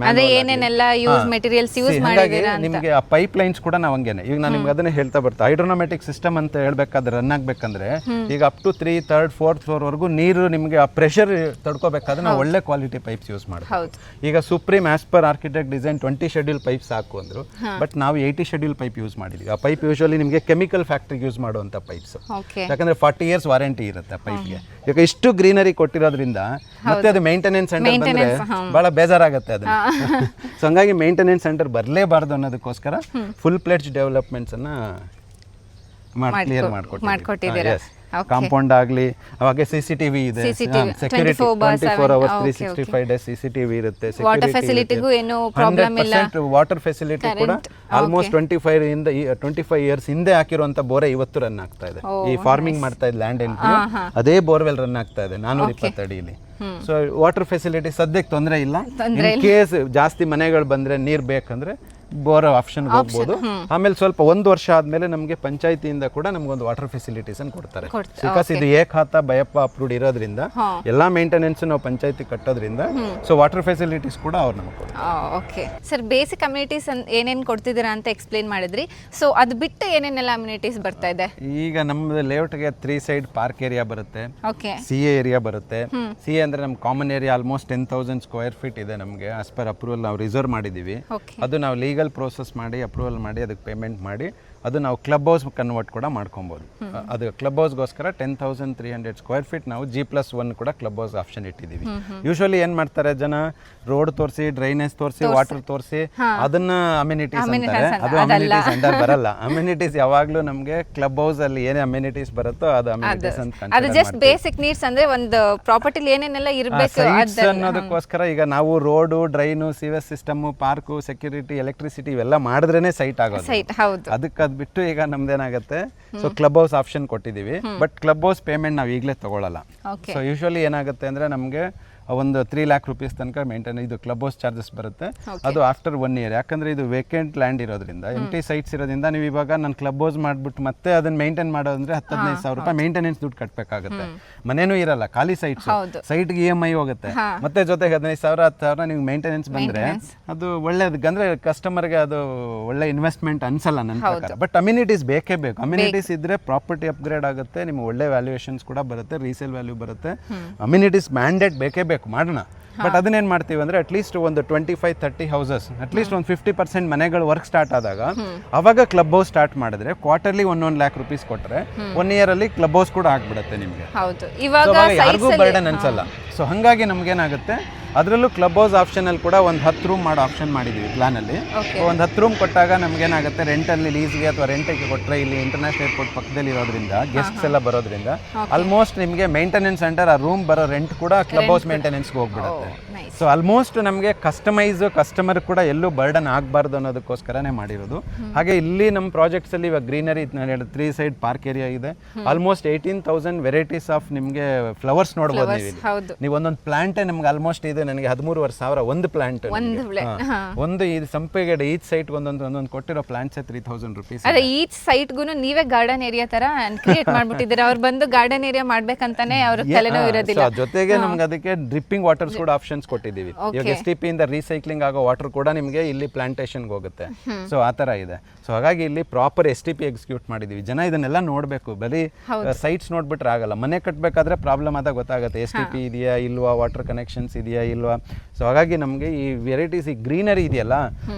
ನಿಮಗೆ ಆ ಪೈಪ್ ಲೈನ್ಸ್ ಕೂಡ ನಾವು ಹಂಗೇನೆ. ಈಗ ನಾನು ನಿಮ್ಗೆ ಅದನ್ನೇ ಹೇಳ್ತಾ ಬರ್ತಾ, ಹೈಡ್ರೋನೋಮ್ಯಾಟಿಕ್ ಸಿಸ್ಟಮ್ ಅಂತ ಹೇಳ್ಬೇಕಾದ್ರೆ ರನ್ ಆಗ್ಬೇಕಂದ್ರೆ ಈಗ up to 3rd, 4th floor ವರೆಗೂ ನೀರು ನಿಮಗೆ ಆ ಪ್ರೆಷರ್ ತಡ್ಕೋಬೇಕಾದ್ರೆ ನಾವು ಒಳ್ಳೆ ಕ್ವಾಲಿಟಿ ಪೈಪ್ಸ್ ಯೂಸ್ ಮಾಡ್ತೀವಿ. ಈಗ supreme as per architect design 20 schedule pipes ಸಾಕು ಅಂದ್ರು, ಬಟ್ ನಾವು 80 schedule ಪೈಪ್ ಯೂಸ್ ಮಾಡಿದ್ವಿ. ಆ ಪೈಪ್ ಯೂಶಲಿ ನಿಮಗೆ ಕೆಮಿಕಲ್ ಫ್ಯಾಕ್ಟ್ರಿಗೆ ಯೂಸ್ ಮಾಡುವಂತ ಪೈಪ್ಸ್, ಯಾಕಂದ್ರೆ 40 years ವಾರಂಟಿ ಇರುತ್ತೆ ಆ ಪೈಪ್ಗೆ. ಈಗ ಇಷ್ಟು ಗ್ರೀನರಿ ಕೊಟ್ಟಿರೋದ್ರಿಂದ ಮತ್ತೆ ಅದು ಮೇಂಟೆನೆನ್ಸ್ ಸೆಂಟರ್ ಬಂದ್ರೆ ಬಹಳ ಬೇಜಾರಾಗುತ್ತೆ ಅದನ್ನ. ಸೊ ಹಂಗಾಗಿ ಮೇಂಟೆನೆನ್ಸ್ ಸೆಂಟರ್ ಬರಲೇಬಾರ್ದು ಅನ್ನೋದಕ್ಕೋಸ್ಕರ ಫುಲ್ ಪ್ಲೇಟ್ಸ್ ಡೆವಲಪ್ಮೆಂಟ್ಸ್ ಅನ್ನ ಕ್ಲಿಯರ್ ಮಾಡ್ಕೊಟ್ಟಿದ್ದೀರಾ. ಕಾಂಪೌಂಡ್ ಆಗಲಿ, ಅವಾಗ CCTV ಇದೆ, ಸೆಕ್ಯೂರಿಟಿ 24 ಅವರ್ಸ್ 365 ಡೇಸ್ CCTV ಇರುತ್ತೆ. ವಾಟರ್ ಫೆಸಿಲಿಟಿಗೂ ಏನು ಪ್ರಾಬ್ಲಮ್ ಇಲ್ಲ. ವಾಟರ್ ಫೆಸಿಲಿಟಿ ಕೂಡ ಆಲ್ಮೋಸ್ಟ್ 25 ಇಯರ್ಸ್ ಹಿಂದೆ ಹಾಕಿರುವಂತ ಬೋರೆ ಇವತ್ತು ರನ್ ಆಗ್ತಾ ಇದೆ. ಈ ಫಾರ್ಮಿಂಗ್ ಮಾಡ್ತಾ ಇದೆ ಲ್ಯಾಂಡ್ ಅದೇ ಬೋರ್ವೆಲ್ ರನ್ ಆಗ್ತಾ ಇದೆ 420 ಅಡಿಯಲ್ಲಿ. ಸೊ ವಾಟರ್ ಫೆಸಿಲಿಟಿ ಸದ್ಯಕ್ಕೆ ತೊಂದರೆ ಇಲ್ಲ. ಇನ್ ಕೇಸ್ ಜಾಸ್ತಿ ಮನೆಗಳು ಬಂದ್ರೆ ನೀರ್ ಬೇಕಂದ್ರೆ ಬೋರ್ ಆಪ್ಷನ್ ಹೋಗ್ಬೋದು. ಆಮೇಲೆ ಸ್ವಲ್ಪ 1 ವರ್ಷ ಆದ್ಮೇಲೆ ನಮಗೆ ಪಂಚಾಯತಿಯಿಂದ ಕೂಡ ನಮ್ಗೊಂದು ವಾಟರ್ ಫೆಸಿಲಿಟೀಸ್ ಅನ್ನು ಕೊಡ್ತಾರೆ. ಬಿಕಾಸ್ ಇದು ಏಕಾತ ಬಯಪ್ಪ ಅಪ್ರೂವ್ಡ್ ಇರೋದ್ರಿಂದ ಎಲ್ಲಾ ಮೇಂಟೆನೆನ್ಸ್ ನಾವು ಪಂಚಾಯತಿ ಕಟ್ಟೋದ್ರಿಂದ ಸೊ ವಾಟರ್ ಫೆಸಿಲಿಟೀಸ್ ಕೂಡ ಅವ್ರು ನಮಗೆ ಕೊಡ್ತಾರೆ. ಓಕೆ ಸರ್, ಬೇಸಿಕ್ ಅಮ್ಯುನಿಟೀಸ್ ಏನೇನು ಕೊಡ್ತಿದ್ದೀರಾ ಅಂತ ಎಕ್ಸ್ಪ್ಲೇನ್ ಮಾಡಿದ್ರಿ. ಸೊ ಅದು ಬಿಟ್ಟು ಏನೇನೆಲ್ಲ ಅಮ್ಯುನಿಟೀಸ್ ಬರ್ತಾ ಇದೆ? ಈಗ ನಮ್ಮದು ಲೇಔಟ್ಗೆ 3 ಸೈಡ್ ಪಾರ್ಕ್ ಏರಿಯಾ ಬರುತ್ತೆ, ಓಕೆ, CA ಏರಿಯಾ ಬರುತ್ತೆ. CA ಅಂದ್ರೆ ನಮ್ಮ common area almost 10,000 square feet ಇದೆ. ನಮಗೆ ಆಸ್ ಪರ್ ಅಪ್ರೂವಲ್ ನಾವು ರಿಸರ್ವ್ ಮಾಡಿದ್ದೀವಿ. ಅದು ನಾವು ಲೀಗಲ್ ಪ್ರೋಸೆಸ್ ಮಾಡಿ ಅಪ್ರೂವಲ್ ಮಾಡಿ ಅದಕ್ಕೆ ಪೇಮೆಂಟ್ ಮಾಡಿ ಅದು ನಾವು ಕ್ಲಬ್ ಹೌಸ್ ಕನ್ವರ್ಟ್ ಕೂಡ ಮಾಡ್ಕೊಬೋದು. ಅದು ಕ್ಲಬ್ ಹೌಸ್ಗೋಸ್ಕರ 10,300 ಸ್ಕ್ವೇರ್ ಫೀಟ್ ನಾವು G+1 ಕೂಡ ಕ್ಲಬ್ ಹೌಸ್ ಆಪ್ಷನ್ ಇಟ್ಟಿದ್ದೀವಿ. ಯೂಶುವಲಿ ಏನ್ ಮಾಡ್ತಾರೆ ಜನ, ರೋಡ್ ತೋರಿಸಿ, ಡ್ರೈನೇಜ್ ತೋರಿಸಿ, ವಾಟರ್ ತೋರಿಸಿ ಅದನ್ನ ಅಮ್ಯುನಿಟೀಸ್ ಅಂತಾರೆ. ಅದು ಅಮ್ಯುನಿಟೀಸ್ ಅಂಡರ್ ಬರಲ್ಲ. ಅಮ್ಯುನಿಟೀಸ್ ಯಾವಾಗ್ಲೂ ನಮಗೆ ಕ್ಲಬ್ ಹೌಸ್ ಅಲ್ಲಿ ಏನೇ ಅಮ್ಯುನಿಟೀಸ್ ಬರುತ್ತೋ ಅದು ಅಮ್ಯುನಿಟೀಸ್ ಅಂತ ಅದು ಜಸ್ಟ್ ಬೇಸಿಕ್ ನೀಡ್ಸ್. ಅಂದ್ರೆ ಒಂದು ಪ್ರಾಪರ್ಟಿಲಿ ಏನೇನೆಲ್ಲ ಇರಬೇಕು ಅನ್ನೋದಕ್ಕೋಸ್ಕರ ಈಗ ನಾವು road, drain, sewage system, park, security, electricity ಇವೆಲ್ಲ ಮಾಡಿದ್ರೇನೆ ಸೈಟ್ ಆಗೋದು. ಅದಕ್ಕೆ ಅದ್ ಬಿಟ್ಟು ಈಗ ನಮ್ದೇನಾಗುತ್ತೆ, ಸೊ ಕ್ಲಬ್ ಹೌಸ್ ಆಪ್ಷನ್ ಕೊಟ್ಟಿದ್ದೀವಿ. ಬಟ್ ಕ್ಲಬ್ ಹೌಸ್ ಪೇಮೆಂಟ್ ನಾವು ಈಗಲೇ ತಗೊಳ್ಳಲ್ಲ. ಸೊ ಯೂಶುವಲಿ ಏನಾಗುತ್ತೆ ಅಂದ್ರೆ ನಮಗೆ ಒಂದು 3 lakh rupees ತನಕ ಮೇಂಟೈನ್ ಇದು ಕ್ಲಬ್ ಹೌಸ್ ಚಾರ್ಜಸ್ ಬರುತ್ತೆ. ಅದು ಆಫ್ಟರ್ 1 year. ಯಾಕಂದ್ರೆ ಇದು ವೇಕೆಂಟ್ ಲ್ಯಾಂಡ್ ಇರೋದ್ರಿಂದ, ಎಂಟಿ ಸೈಟ್ಸ್ ಇರೋದ್ರಿಂದ ನೀವು ಇವಾಗ ನಾನು ಕ್ಲಬ್ ಹೌಸ್ ಮಾಡ್ಬಿಟ್ಟು ಮತ್ತೆ ಅದನ್ನ ಮೇಂಟೈನ್ ಮಾಡೋದಂದ್ರೆ 10-15 ಸಾವಿರ ರೂಪಾಯಿ ಮೇಂಟೆನೆನ್ಸ್ ದುಡ್ಡು ಕಟ್ಟಬೇಕಾಗುತ್ತೆ. ಮನೇನೂ ಇರಲ್ಲ, ಖಾಲಿ ಸೈಟ್ಗೆ EMI ಹೋಗುತ್ತೆ. ಮತ್ತೆ ಜೊತೆಗೆ 15,000-10,000 ನೀವು ಮೇಂಟೆನೆನ್ಸ್ ಬಂದ್ರೆ ಅದು ಒಳ್ಳೇದು. ಅಂದ್ರೆ ಕಸ್ಟಮರ್ಗೆ ಅದು ಒಳ್ಳೆ ಇನ್ವೆಸ್ಟ್ಮೆಂಟ್ ಅನ್ಸಲ್ಲ ನನ್ನ ಪ್ರಕಾರ. ಬಟ್ ಅಮ್ಯುನಿಟೀಸ್ ಬೇಕೇ ಬೇಕು. ಅಮ್ಯುನಿಟೀಸ್ ಇದ್ರೆ ಪ್ರಾಪರ್ಟಿ ಅಪ್ಗ್ರೇಡ್ ಆಗುತ್ತೆ, ನಿಮ್ಗೆ ಒಳ್ಳೆ ವ್ಯಾಲ್ಯೂಯೇಷನ್ಸ್ ಕೂಡ ಬರುತ್ತೆ, ರೀಸೇಲ್ ವ್ಯಾಲ್ಯೂ ಬರುತ್ತೆ. ಅಮ್ಯುನಿಟೀಸ್ ಮ್ಯಾಂಡೇಟ್ ಬೇಕೇ ಬೇಕು ಮಾಡೋಣ. ಬಟ್ ಅದನ್ನೇನು ಮಾಡ್ತೀವಿ ಅಂದರೆ ಅಟ್ಲೀಸ್ಟ್ ಒಂದು 25-30 ಹೌಸಸ್, ಅಟ್ಲೀಸ್ಟ್ ಒಂದು 50% ಮನೆಗಳು ವರ್ಕ್ ಸ್ಟಾರ್ಟ್ ಆದಾಗ ಅವಾಗ ಕ್ಲಬ್ ಹೌಸ್ ಸ್ಟಾರ್ಟ್ ಮಾಡಿದ್ರೆ ಕ್ವಾರ್ಟರ್ಲಿ 1 lakh rupees ಕೊಟ್ಟರೆ 1 year ಅಲ್ಲಿ ಕ್ಲಬ್ ಹೌಸ್ ಕೂಡ ಆಗ್ಬಿಡುತ್ತೆ ನಿಮಗೆ. ಯಾರಿಗೂ ಬರ್ಡನ್ ಅನ್ಸಲ್ಲ. ಸೊ ಹಾಗಾಗಿ ನಮ್ಗೇನಾಗುತ್ತೆ, ಅದರಲ್ಲೂ ಕ್ಲಬ್ ಹೌಸ್ ಆಪ್ಷನಲ್ಲಿ ಕೂಡ ಒಂದು 10 ರೂಮ್ ಮಾಡೋ ಆಪ್ಷನ್ ಮಾಡಿದ್ದೀವಿ ಪ್ಲಾನಲ್ಲಿ. ಒಂದು 10 ರೂಮ್ ಕೊಟ್ಟಾಗ ನಮಗೇನಾಗುತ್ತೆ, ರೆಂಟಲ್ಲಿ ಲೀಸ್ಗೆ ಅಥವಾ ರೆಂಟಿಗೆ ಕೊಟ್ಟರೆ ಇಲ್ಲಿ ಇಂಟರ್ನ್ಯಾಷನಲ್ ಏರ್ಪೋರ್ಟ್ ಪಕ್ಕದಲ್ಲಿ ಇರೋದ್ರಿಂದ ಗೆಸ್ಟ್ಸ್ ಎಲ್ಲ ಬರೋದ್ರಿಂದ ಆಲ್ಮೋಸ್ಟ್ ನಿಮಗೆ ಮೇಂಟೆನೆನ್ಸ್ ಅಂಡರ್ ಆ ರೂಮ್ ಬರೋ ರೆಂಟ್ ಕೂಡ ಕ್ಲಬ್ ಹೌಸ್ ಮೇಂಟೆನೆನ್ಸ್ಗೆ ಹೋಗ್ಬಿಡುತ್ತೆ. ಸೊ ಆಲ್ಮೋಸ್ಟ್ ನಮಗೆ ಕಸ್ಟಮರ್ ಕೂಡ ಎಲ್ಲೂ ಬರ್ಡನ್ ಆಗಬಾರ್ದು ಅನ್ನೋದಕ್ಕೋಸ್ಕರನೇ ಮಾಡಿರೋದು. ಹಾಗೆ ಇಲ್ಲಿ ನಮ್ಮ ಪ್ರಾಜೆಕ್ಟ್ಸಲ್ಲಿ ಇವಾಗ ಗ್ರೀನರಿ 3 ಸೈಡ್ ಪಾರ್ಕ್ ಏರಿಯಾ ಇದೆ. ಆಲ್ಮೋಸ್ಟ್ 18,000 ವೆರೈಟೀಸ್ ಆಫ್ ನಿಮಗೆ ಫ್ಲವರ್ಸ್ ನೋಡ್ಬೋದು. ನೀವು ಒಂದೊಂದು ಪ್ಲಾಂಟೇ ನಮ್ಗೆ ಆಲ್ಮೋಸ್ಟ್ ಇದೆ ನನಗೆ 13,500 ಒಂದು ಪ್ಲಾಂಟ್. ಒಂದು ಇದು ಸಂಪೆಗೆ ಈಚ್ ಸೈಟ್ ಒಂದೊಂದು ಕೊಟ್ಟಿರೋ ಪ್ಲಾಂಟ್ಸ್ 3,000 rupees. ಅದೇ ಈಚ್ ಸೈಟ್ಗೂ ನೀವೇ ಗಾರ್ಡನ್ ಏರಿಯಾ ತರ ಕ್ರಿಯೇಟ್ ಮಾಡ್ಬಿಟ್ಟಿದ್ದೀರಾ. ಅವ್ರು ಬಂದು ಗಾರ್ಡನ್ ಏರಿಯಾ ಮಾಡ್ಬೇಕಂತಾನೆ ಅವ್ರ ತಲೆನೋವು ಇರೋದಿಲ್ಲ. ಜೊತೆಗೆ ನಮ್ಗೆ ಅದಕ್ಕೆ ಡ್ರಿಪ್ಪಿಂಗ್ ವಾಟರ್ಸ್ ಕೂಡ ಆಪ್ಷನ್ಸ್ ಕೊಟ್ಟಿದ್ದೀವಿ. ಇವಾಗ STP ಇಂದ ರೀಸೈಕ್ಲಿಂಗ್ ಆಗೋ ವಾಟರ್ ಕೂಡ ನಿಮಗೆ ಇಲ್ಲಿ ಪ್ಲಾಂಟೇಶನ್ಗೆ ಹೋಗುತ್ತೆ. ಸೊ ಆ ಥರ ಇದೆ. ಸೊ ಹಾಗಾಗಿ ಇಲ್ಲಿ ಪ್ರಾಪರ್ STP ಎಕ್ಸಿಕ್ಯೂಟ್ ಮಾಡಿದ್ದೀವಿ. ಜನ ಇದನ್ನೆಲ್ಲ ನೋಡಬೇಕು, ಬರೀ ಸೈಟ್ಸ್ ನೋಡ್ಬಿಟ್ರೆ ಆಗಲ್ಲ. ಮನೆ ಕಟ್ಟಬೇಕಾದ್ರೆ ಪ್ರಾಬ್ಲಮ್ ಆದಾಗ ಗೊತ್ತಾಗುತ್ತೆ STP ಇದೆಯಾ ಇಲ್ವಾ, ವಾಟರ್ ಕನೆಕ್ಷನ್ಸ್ ಇದೆಯಾ ಇಲ್ವಾ. ಸೊ ಹಾಗಾಗಿ ನಮಗೆ ಈ ವೆರೈಟೀಸ್, ಈ ಗ್ರೀನರಿ ಇದೆಯಲ್ಲ,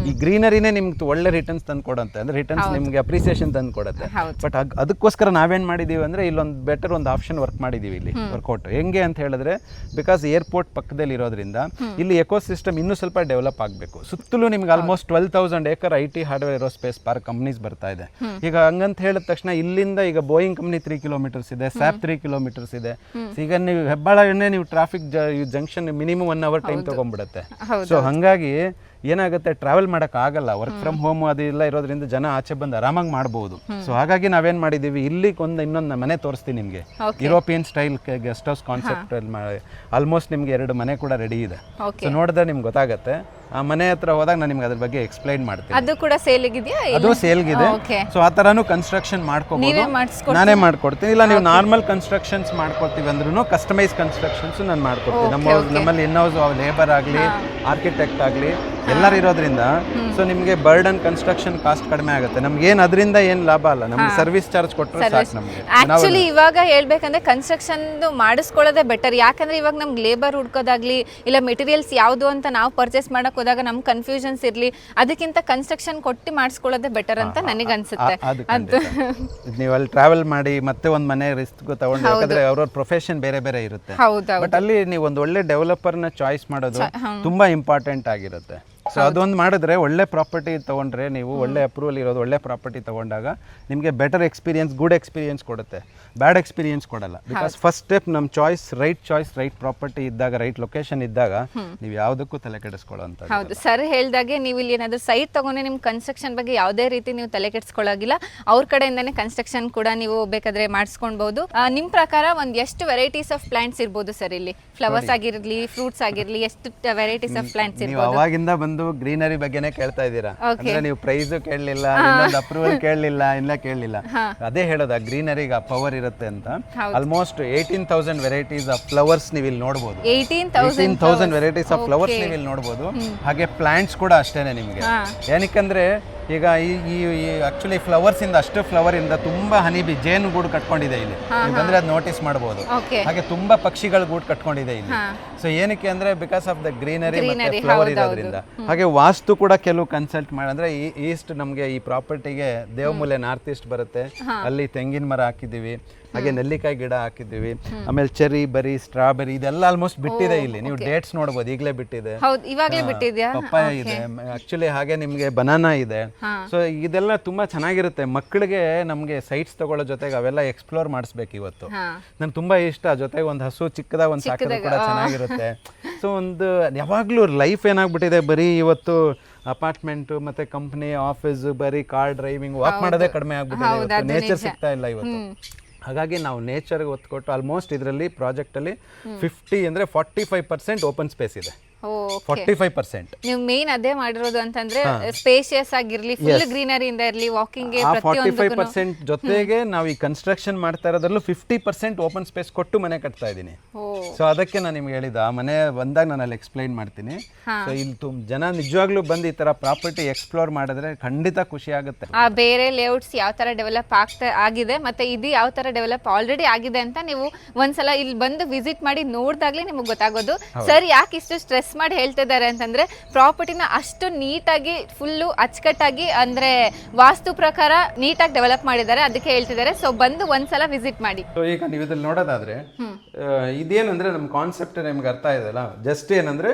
ಈ ಗ್ರೀನರಿನೇ ನಿಮ್ಗೆ ಒಳ್ಳೆ ರಿಟರ್ನ್ಸ್ ತಂದು ಕೊಡುತ್ತೆ. ಅಂದ್ರೆ ರಿಟರ್ನ್ಸ್ ನಿಮ್ಗೆ ಅಪ್ರಿಸಿಯೇಷನ್ ತಂದು ಕೊಡುತ್ತೆ. ಬಟ್ ಅದಕ್ಕೋಸ್ಕರ ನಾವೇನ್ ಮಾಡಿದೀವಿ ಅಂದ್ರೆ ಇಲ್ಲೊಂದು ಬೆಟರ್ ಒಂದು ಆಪ್ಷನ್ ವರ್ಕ್ ಮಾಡಿದೀವಿ ಇಲ್ಲಿ ವರ್ಕೌಟ್. ಹೆಂಗೆ ಅಂತ ಹೇಳಿದ್ರೆ, ಬಿಕಾಸ್ ಏರ್ಪೋರ್ಟ್ ಪಕ್ಕದಲ್ಲಿ ಇರೋದ್ರಿಂದ ಇಲ್ಲಿ ಎಕೋಸಿಸ್ಟಮ್ ಇನ್ನೂ ಸ್ವಲ್ಪ ಡೆವಲಪ್ ಆಗಬೇಕು. ಸುತ್ತಲೂ ನಿಮ್ಗೆ almost 12,000 acre IT hardware aerospace park companies ಬರ್ತಾ ಇದೆ. ಈಗ ಹಂಗಂತ ಹೇಳಿದ ತಕ್ಷಣ ಇಲ್ಲಿಂದ ಈಗ ಬೋಯಿಂಗ್ ಕಂಪ್ನಿ 3 kilometers ಇದೆ, ಸ್ಯಾಪ್ 3 kilometers ಇದೆ. ಈಗ ನೀವು ಹೆಬ್ಬಾಳನೇ ನೀವು traffic junction minimum 1 hour time ತಗೊಂಡ್ಬಿಡುತ್ತೆ. ಸೊ ಹಂಗಾಗಿ ಏನಾಗುತ್ತೆ, ಟ್ರಾವೆಲ್ ಮಾಡಕ್ ಆಗಲ್ಲ. ವರ್ಕ್ ಫ್ರಮ್ ಹೋಮ್ ಅದೆಲ್ಲ ಇರೋದ್ರಿಂದ ಜನ ಆಚೆ ಬಂದು ಆರಾಮಾಗಿ ಮಾಡಬಹುದು. ಸೊ ಹಾಗಾಗಿ ನಾವೇನ್ ಮಾಡಿದೀವಿ, ಇಲ್ಲಿ ಇನ್ನೊಂದು ಮನೆ ತೋರಿಸ್ತೀನಿ ನಿಮ್ಗೆ. European style guest house concept almost ನಿಮ್ಗೆ 2 ಮನೆ ಕೂಡ ರೆಡಿ ಇದೆ. ಸೊ ನೋಡಿದ್ರೆ ನಿಮ್ಗೆ ಗೊತ್ತಾಗತ್ತೆ. ಆ ಮನೆ ಹತ್ರ ಹೋದಾಗ ನಾನು ನಿಮ್ಗೆ ಅದ್ರ ಬಗ್ಗೆ ಎಕ್ಸ್ಪ್ಲೈನ್ ಮಾಡ್ತೀನಿ. ಅದು ಕೂಡ ಸೇಲ್ಗಿದೆಯಾ? ಅದು ಸೇಲ್ಗಿದೆ. ಸೊ ಆ ತರನು ಕನ್ಸ್ಟ್ರಕ್ಷನ್ ಮಾಡ್ಕೋಬಹುದು, ನಾನೇ ಮಾಡ್ಕೊಡ್ತೀನಿ. ಇಲ್ಲ ನೀವು ನಾರ್ಮಲ್ ಕನ್ಸ್ಟ್ರಕ್ಷನ್ಸ್ ಮಾಡ್ಕೊಡ್ತೀವಿ ಅಂದ್ರೂ ಕಸ್ಟಮೈಸ್ ಕನ್ಸ್ಟ್ರಕ್ಷನ್ಸ್ ನಾನು ಮಾಡ್ಕೊಡ್ತೀನಿ. ನಮ್ಮಲ್ಲಿ ಇನ್ಹೌಸ್ ಲೇಬರ್ ಆಗಲಿ, ಆರ್ಕಿಟೆಕ್ಟ್ ಆಗಲಿ ಎಲ್ಲರೂ ಇರೋದ್ರಿಂದ ಸೊ ನಿಮಗೆ ಬರ್ಡನ್ ಕನ್ಸ್ಟ್ರಕ್ಷನ್ ಕಾಸ್ಟ್ ಕಡಿಮೆ ಆಗುತ್ತೆ. ನಮ್ಗೆ ಏನು ಅದರಿಂದ ಏನು ಲಾಭ ಅಲ್ಲ, ನಮ್ಗೆ ಸರ್ವಿಸ್ ಚಾರ್ಜ್ ಕೊಟ್ಟರೆ ಸಾಕು ನಮಗೆ. ಆಕ್ಚುಲಿ ಇವಾಗ ಹೇಳ್ಬೇಕಂದ್ರೆ ಕನ್ಸ್ಟ್ರಕ್ಷನ್ ಮಾಡಿಸ್ಕೊಳ್ಳೋದೇ ಬೆಟರ್. ಯಾಕಂದ್ರೆ ಇವಾಗ ನಮ್ಗೆ ಲೇಬರ್ ಹುಡ್ಕೋದಾಗ್ಲಿ, ಇಲ್ಲ ಮೆಟೀರಿಯಲ್ಸ್ ಯಾವುದು ಅಂತ ನಾವು ಪರ್ಚೇಸ್ ಮಾಡಕ್ ಹೋದಾಗ ನಮ್ಗೆ ಕನ್ಫ್ಯೂಷನ್ಸ್ ಇರ್ಲಿ, ಅದಕ್ಕಿಂತ ಕನ್ಸ್ಟ್ರಕ್ಷನ್ ಕೊಟ್ಟು ಮಾಡಿಸ್ಕೊಳ್ಳೋದೇ ಬೆಟರ್ ಅಂತ ನನಗೆ ಅನ್ಸುತ್ತೆ. ನೀವು ಅಲ್ಲಿ ಟ್ರಾವೆಲ್ ಮಾಡಿ ಮತ್ತೆ ಒಂದು ಮನೆ ರಿಸ್ಕ್ ತಗೊಂಡು, ಯಾಕಂದ್ರೆ ಅವ್ರವ್ರ ಪ್ರೊಫೆಷನ್ ಬೇರೆ ಬೇರೆ ಇರುತ್ತೆ. ಬಟ್ ಅಲ್ಲಿ ನೀವು ಒಂದು ಒಳ್ಳೆ ಡೆವಲಪರ್ನ ಚಾಯ್ಸ್ ಮಾಡೋದು ತುಂಬಾ ಇಂಪಾರ್ಟೆಂಟ್ ಆಗಿರುತ್ತೆ. ಸೊ ಅದೊಂದು ಮಾಡಿದ್ರೆ ಒಳ್ಳೆ ಪ್ರಾಪರ್ಟಿ ತೊಗೊಂಡ್ರೆ ನೀವು ಒಳ್ಳೆ ಅಪ್ರೂವಲ್ ಇರೋದು ಒಳ್ಳೆ ಪ್ರಾಪರ್ಟಿ ತೊಗೊಂಡಾಗ ನಿಮಗೆ ಬೆಟರ್ ಎಕ್ಸ್ಪೀರಿಯನ್ಸ್ ಗುಡ್ ಎಕ್ಸ್ಪೀರಿಯನ್ಸ್ ಕೊಡುತ್ತೆ, ಬ್ಯಾಡ್ ಎಕ್ಸ್ಪೀರಿಯನ್ಸ್ ಕೊಡಲ್ಲ. ಬಿಕಾಸ್ ಫಸ್ಟ್ ಸ್ಟೆಪ್ ನಮ್ಮ ಚಾಯ್ಸ್ ರೈಟ್ ಪ್ರಾಪರ್ಟಿ ಇದ್ದಾಗ, ರೈಟ್ ಲೊಕೇಶನ್ ಇದ್ದಾಗ ನೀವು ಯಾವುದಕ್ಕೂ ತಲೆ ಕೆಡಿಸ್ಕೊಳ್ಳೋಂಥ. ಹೌದು ಸರ್ ಹೇಳ್ದಾಗೆ, ನೀವು ಇಲ್ಲಿ ಏನಾದರೂ ಸೈಟ್ ತಗೊಂಡ್ರೆ ನಿಮ್ಮ ಕನ್ಸ್ಟ್ರಕ್ಷನ್ ಬಗ್ಗೆ ಯಾವುದೇ ರೀತಿ ನೀವು ತಲೆ ಕೆಡಿಸ್ಕೊಳ್ಳೋಗಿಲ್ಲ, ಅವ್ರ ಕಡೆಯಿಂದನೇ ಕನ್ಸ್ಟ್ರಕ್ಷನ್ ಕೂಡ ನೀವು ಬೇಕಾದ್ರೆ ಮಾಡಿಸ್ಕೊಳ್ಬಹುದು. ನಿಮ್ಮ ಪ್ರಕಾರ ಒಂದು ಎಷ್ಟು ವೆರೈಟೀಸ್ ಆಫ್ ಪ್ಲಾಂಟ್ಸ್ ಇರ್ಬೋದು ಸರ್ ಇಲ್ಲಿ? ಫ್ಲವರ್ಸ್ ಆಗಿರಲಿ, ಫ್ರೂಟ್ಸ್ ಆಗಿರಲಿ, ಎಷ್ಟು ವೆರೈಟೀಸ್ ಆಫ್ ಪ್ಲಾಂಟ್ಸ್ ಇರ್ಬೋದು? ಅವಾಗಿಂದ ಬಂದು ಗ್ರೀನರಿ ಬಗ್ಗೆನೇ ಕೇಳ್ತಾ ಇದ್ದೀರಾ ಅಂದ್ರೆ ನೀವು ಪ್ರೈಸ್ ಕೇಳಲಿಲ್ಲ, ಇನ್ನೊಂದು ಅಪ್ರೂವಲ್ ಕೇಳಲಿಲ್ಲ, ಇಲ್ಲ ಕೇಳಲಿಲ್ಲ. ಅದೇ ಹೇಳೋದು, ಗ್ರೀನರಿಗೆ ಆ ಪವರ್ ಇರುತ್ತೆ ಅಂತ. ಆಲ್ಮೋಸ್ಟ್ 18,000 ವೆರೈಟೀಸ್ ಆಫ್ ಫ್ಲವರ್ಸ್ ನೀವು ಇಲ್ಲಿ ನೋಡಬಹುದು. 18,000 ವೆರೈಟೀಸ್ ಆಫ್ ಫ್ಲವರ್ಸ್ ನೀವು ಇಲ್ಲಿ ನೋಡಬಹುದು. ಹಾಗೆ ಪ್ಲಾಂಟ್ಸ್ ಕೂಡ ಅಷ್ಟೇನೆ ನಿಮಗೆ. ಏನಕ್ಕಂದ್ರೆ ಈಗ ಈ ಆಕ್ಚುಲಿ ಫ್ಲವರ್ಸ್ ಇಂದ, ಅಷ್ಟು ಫ್ಲವರ್ ಇಂದ ತುಂಬಾ ಹನಿಬಿ ಜೇನು ಗೂಡು ಕಟ್ಕೊಂಡಿದೆ ಇಲ್ಲಿ, ನೀವು ಬಂದ್ರೆ ಅದು ನೋಟಿಸ್ ಮಾಡಬಹುದು. ಹಾಗೆ ತುಂಬಾ ಪಕ್ಷಿಗಳ ಗೂಡು ಕಟ್ಕೊಂಡಿದೆ ಇಲ್ಲಿ. ಸೊ ಏನಕ್ಕೆ ಅಂದ್ರೆ ಬಿಕಾಸ್ ಆಫ್ ದ ಗ್ರೀನರಿ ಮತ್ತೆ ಫ್ಲವರ್ ಇರೋದ್ರಿಂದ. ಹಾಗೆ ವಾಸ್ತು ಕೂಡ ಕೆಲವು ಕನ್ಸಲ್ಟ್ ಅಂದ್ರೆ ಈಸ್ಟ್ ನಮಗೆ ಈ ಪ್ರಾಪರ್ಟಿಗೆ ದೇವಮೂಲೆ ನಾರ್ತ್ ಈಸ್ಟ್ ಬರುತ್ತೆ, ಅಲ್ಲಿ ತೆಂಗಿನ ಮರ ಹಾಕಿದೀವಿ, ಹಾಗೆ ನೆಲ್ಲಿಕಾಯಿ ಗಿಡ ಹಾಕಿದ್ದೀವಿ, ಆಮೇಲೆ ಚೆರಿ, ಬರಿ, ಸ್ಟ್ರಾಬೆರಿ ಇದೆಲ್ಲ ಆಲ್ಮೋಸ್ಟ್ ಬಿಟ್ಟಿದೆ ಇಲ್ಲಿ. ನೀವು ಡೇಟ್ಸ್ ನೋಡಬಹುದು, ಈಗಲೇ ಬಿಟ್ಟಿದೆ, ಪಪ್ಪಾಯ ಇದೆ ಆಕ್ಚುಲಿ, ಹಾಗೆ ನಿಮ್ಗೆ ಬನಾನಾ ಇದೆ. ಸೊ ಇದೆಲ್ಲ ತುಂಬಾ ಚೆನ್ನಾಗಿರುತ್ತೆ. ಮಕ್ಕಳಿಗೆ ನಮ್ಗೆ ಸೈಟ್ಸ್ ತಗೊಳ್ಳೋ ಜೊತೆಗೆ ಅವೆಲ್ಲ ಎಕ್ಸ್ಪ್ಲೋರ್ ಮಾಡಿಸ್ಬೇಕು ಇವತ್ತು. ನನ್ಗೆ ತುಂಬಾ ಇಷ್ಟ. ಜೊತೆಗೆ ಒಂದು ಹಸು ಚಿಕ್ಕದಾಗ ಒಂದು ಸಾಕಿದ್ರೆ ಕೂಡ ಚೆನ್ನಾಗಿರುತ್ತೆ. ಸೊ ಒಂದು ಯಾವಾಗ್ಲೂ ಲೈಫ್ ಏನಾಗ್ಬಿಟ್ಟಿದೆ, ಬರೀ ಇವತ್ತು ಅಪಾರ್ಟ್ಮೆಂಟ್ ಮತ್ತೆ ಕಂಪ್ನಿ, ಆಫೀಸ್, ಬರೀ ಕಾರ್ ಡ್ರೈವಿಂಗ್, ವಾಕ್ ಮಾಡೋದೇ ಕಡಿಮೆ ಆಗ್ಬಿಟ್ಟಿದೆ. ನೇಚರ್ ಸಿಗ್ತಾ ಇಲ್ಲ ಇವತ್ತು. ಹಾಗಾಗಿ ನಾವು ನೇಚರ್ಗೆ ಒತ್ತು ಕೊಟ್ಟು ಆಲ್ಮೋಸ್ಟ್ ಇದರಲ್ಲಿ ಪ್ರಾಜೆಕ್ಟಲ್ಲಿ 45% ಓಪನ್ ಸ್ಪೇಸ್ ಇದೆ. 45% ನೀವು ಮೇನ್ ಅದೇ ಮಾಡಿರೋದು ಅಂತಂದ್ರೆ ಸ್ಪೇಷಿಯಸ್ ಆಗಿರ್ಲಿ, ಫುಲ್ ಗ್ರೀನರಿ ಇಂದ ಇರ್ಲಿ, ವಾಕಿಂಗ್ ಗೆ 45% ಜೊತೆಗೆ ನಾವು ಈ ಕನ್ಸ್ಟ್ರಕ್ಷನ್ ಮಾಡ್ತಾ ಇರೋದ್ರಲ್ಲೂ 50% ಓಪನ್ ಸ್ಪೇಸ್ ಕೊಟ್ಟು ಮನೆ ಕಟ್ತಾ ಇದ್ದೀನಿ. ಸೊ ಅದಕ್ಕೆ ನಾನು ನಿಮ್ಗೆ ಹೇಳಿದ ಆ ಮನೆ ಬಂದಾಗ ನಾನು ಅಲ್ಲಿ ಎಕ್ಸ್ಪ್ಲೈನ್ ಮಾಡ್ತೀನಿ. ಸೊ ಇಲ್ಲಿ ಜನ ನಿಜವಾಗ್ಲೂ ಬಂದು ಈ ತರ ಪ್ರಾಪರ್ಟಿ ಎಕ್ಸ್ಪ್ಲೋರ್ ಮಾಡಿದ್ರೆ ಖಂಡಿತ ಖುಷಿ ಆಗುತ್ತೆ. ಆ ಬೇರೆ ಲೇಔಟ್ಸ್ ಯಾವ ತರ ಡೆವಲಪ್ ಆಗಿದೆ ಮತ್ತೆ ಇದು ಯಾವ ತರ ಡೆವಲಪ್ ಆಲ್ರೆಡಿ ಆಗಿದೆ ಅಂತ ನೀವು ಒಂದ್ಸಲ ಇಲ್ಲಿ ಬಂದು ವಿಸಿಟ್ ಮಾಡಿ ನೋಡಿದಾಗ್ಲೇ ನಿಮಗೆ ಗೊತ್ತಾಗೋದು. ಸರ್ ಯಾಕೆ ಇಷ್ಟು ಸ್ಟ್ರೆಸ್ ಮಾಡಿ ಹೇಳ್ತಿದ್ದಾರೆ ಅಂತಂದ್ರೆ, ಪ್ರಾಪರ್ಟಿನ ಅಷ್ಟು ನೀಟಾಗಿ ಫುಲ್ಲು ಅಚ್ಚುಕಟ್ಟಾಗಿ ಅಂದ್ರೆ ವಾಸ್ತು ಪ್ರಕಾರ ನೀಟಾಗಿ ಡೆವಲಪ್ ಮಾಡಿದ್ದಾರೆ, ಅದಕ್ಕೆ ಹೇಳ್ತಿದ್ದಾರೆ. ಸೊ ಬಂದು ಒಂದ್ಸಲ ವಿಸಿಟ್ ಮಾಡಿ. ಸೊ ಈಗ ನೀವು ಇದ್ರಲ್ಲಿ ನೋಡೋದಾದ್ರೆ ಇದೇನಂದ್ರೆ ನಮ್ಮ ಕಾನ್ಸೆಪ್ಟ್ ನಿಮ್ಗೆ ಅರ್ಥ ಇದೆಯಲ್ಲ, ಜಸ್ಟ್ ಏನಂದ್ರೆ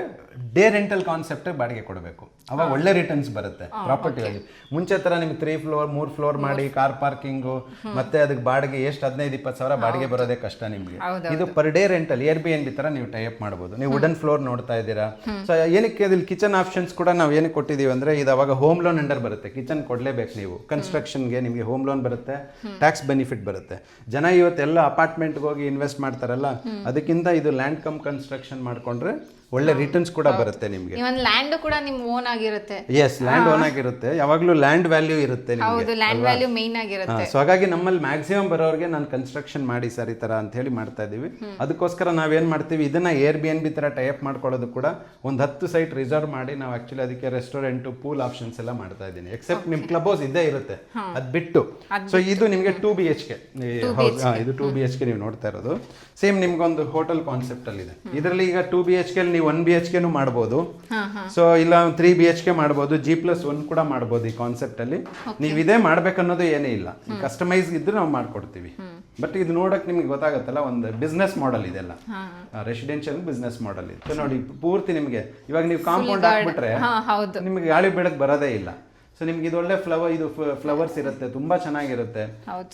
ಡೇ ರೆಂಟಲ್ ಕಾನ್ಸೆಪ್ಟ್ ಬಾಡಿಗೆ ಕೊಡಬೇಕು, ಅವಾಗ ಒಳ್ಳೆ ರಿಟರ್ನ್ಸ್ ಬರುತ್ತೆ ಪ್ರಾಪರ್ಟಿಯಲ್ಲಿ. ಮುಂಚೆ ತರ ನಿಮ್ಗೆ 3 ಫ್ಲೋರ್ 3 ಫ್ಲೋರ್ ಮಾಡಿ ಕಾರ್ ಪಾರ್ಕಿಂಗು ಮತ್ತೆ ಅದಕ್ಕೆ ಬಾಡಿಗೆ ಎಷ್ಟು 15-20 ಸಾವಿರ ಬಾಡಿಗೆ ಬರೋದೇ ಕಷ್ಟ ನಿಮ್ಗೆ. ಇದು ಪರ್ ಡೇ ರೆಂಟಲ್ Airbnb ತರ ನೀವು ಟೈಪ್ ಮಾಡಬಹುದು. ನೀವು ವುಡನ್ ಫ್ಲೋರ್ ನೋಡ್ತಾ ಇದ್ದೀರಾ. ಸೊ ಏನಕ್ಕೆ ಅದ್ರಲ್ಲಿ ಕಿಚನ್ ಆಪ್ಷನ್ಸ್ ಕೂಡ ನಾವು ಏನಕ್ಕೆ ಕೊಟ್ಟಿದೀವಿ ಅಂದ್ರೆ, ಇದು ಅವಾಗ ಹೋಮ್ ಲೋನ್ ಅಂಡರ್ ಬರುತ್ತೆ. ಕಿಚನ್ ಕೊಡ್ಲೇಬೇಕು ನೀವು. ಕನ್ಸ್ಟ್ರಕ್ಷನ್ಗೆ ನಿಮಗೆ ಹೋಮ್ ಲೋನ್ ಬರುತ್ತೆ, ಟ್ಯಾಕ್ಸ್ ಬೆನಿಫಿಟ್ ಬರುತ್ತೆ. ಜನ ಇವತ್ತೆಲ್ಲ ಅಪಾರ್ಟ್ಮೆಂಟ್ಗೆ ಹೋಗಿ ಇನ್ವೆಸ್ಟ್ ಮಾಡ್ತಾರಲ್ಲ, ಅದಕ್ಕಿಂತ ಇದು ಲ್ಯಾಂಡ್ ಕಮ್ ಕನ್ಸ್ಟ್ರಕ್ಷನ್ ಮಾಡ್ಕೊಂಡ್ರೆ ಒಳ್ಳೆ ರಿಟರ್ನ್ಸ್ ಕೂಡ ಬರುತ್ತೆ ನಿಮಗೆ. ಇವನ್ ಲ್ಯಾಂಡ್ ಕೂಡ ನಿಮ್ಮ ಓನ್ ಆಗಿರುತ್ತೆ. ಎಸ್, ಲ್ಯಾಂಡ್ ಓನ್ ಆಗಿರುತ್ತೆ. ಯಾವಾಗಲೂ ಲ್ಯಾಂಡ್ ವ್ಯಾಲ್ಯೂ ಇರುತ್ತೆ ನಿಮಗೆ. ಹೌದು, ಲ್ಯಾಂಡ್ ವ್ಯಾಲ್ಯೂ ಮೇನ್ ಆಗಿರುತ್ತೆ. ಸೊ ಹಾಗಾಗಿ ನಮ್ಮಲ್ಲಿ ಮ್ಯಾಕ್ಸಿಮಮ್ ಬರೋರಿಗೆ ನಾನು ಕನ್ಸ್ಟ್ರಕ್ಷನ್ ಮಾಡಿ ಸರ್ ಈ ತರ ಅಂತ ಹೇಳಿ ಮಾಡ್ತಾ ಇದೀವಿ. ಅದಕ್ಕೋಸ್ಕರ ನಾವೇನ್ ಮಾಡ್ತೀವಿ, ಇದನ್ನ Airbnb ತರ ಟೈಪ್ ಮಾಡ್ಕೊಳ್ಳೋದು ಕೂಡ ಒಂದು 10 ಸೈಟ್ ರಿಸರ್ವ್ ಮಾಡಿ ನಾವು ಆಕ್ಚುಲಿ ಅದಕ್ಕೆ ರೆಸ್ಟೋರೆಂಟ್, ಪೂಲ್ ಆಪ್ಷನ್ಸ್ ಎಲ್ಲ ಮಾಡ್ತಾ ಇದ್ದೀನಿ. ಎಕ್ಸೆಪ್ಟ್ ನಿಮ್ ಕ್ಲಬ್ ಹೌಸ್ ಇದ್ದೇ ಇರುತ್ತೆ, ಅದ್ ಬಿಟ್ಟು. ಸೊ ಇದು ನಿಮಗೆ 2 BHK ಇದು 2 BHK ನೀವು ನೋಡ್ತಾ ಇರೋದು. ಸೇಮ್ ನಿಮ್ಗೊಂದು ಹೋಟೆಲ್ ಕಾನ್ಸೆಪ್ಟ್ ಅಲ್ಲಿ ಇದೆ. ಇದರಲ್ಲಿ ಈಗ 2 BHK ನೀವು 1 BHK ಮಾಡಬಹುದು. ಸೊ ಇಲ್ಲ 3 BHK ಮಾಡಬಹುದು, G+1 ಕೂಡ ಮಾಡಬಹುದು. ಈ ಕಾನ್ಸೆಪ್ಟ್ ಅಲ್ಲಿ ನೀವು ಇದೇ ಮಾಡ್ಬೇಕನ್ನೋದು ಏನೇ ಇಲ್ಲ, ಕಸ್ಟಮೈಸ್ ಇದ್ರೆ ನಾವು ಮಾಡ್ಕೊಡ್ತೀವಿ. ಬಟ್ ಇದು ನೋಡಕ್ ನಿಮ್ಗೆ ಗೊತ್ತಾಗತ್ತಲ್ಲ, ಒಂದು ಬಿಸ್ನೆಸ್ ಮಾಡೆಲ್ ಇದೆಲ್ಲ, ರೆಸಿಡೆನ್ಷಿಯಲ್ ಬಿಸ್ನೆಸ್ ಮಾಡೆಲ್ ಇದೆ. ಸೊ ನೋಡಿ ಪೂರ್ತಿ ನಿಮಗೆ ಇವಾಗ ನೀವು ಕಾಂಪೌಂಡ್ ಹಾಕ್ಬಿಟ್ರೆ ನಿಮ್ಗೆ ಗಾಳಿ ಬೆಳಕು ಬರೋದೇ ಇಲ್ಲ. ಸೊ ನಿಮ್ಗೆ ಇದು ಒಳ್ಳೆ ಫ್ಲವರ್ಸ್ ಇರುತ್ತೆ, ತುಂಬಾ ಚೆನ್ನಾಗಿರುತ್ತೆ.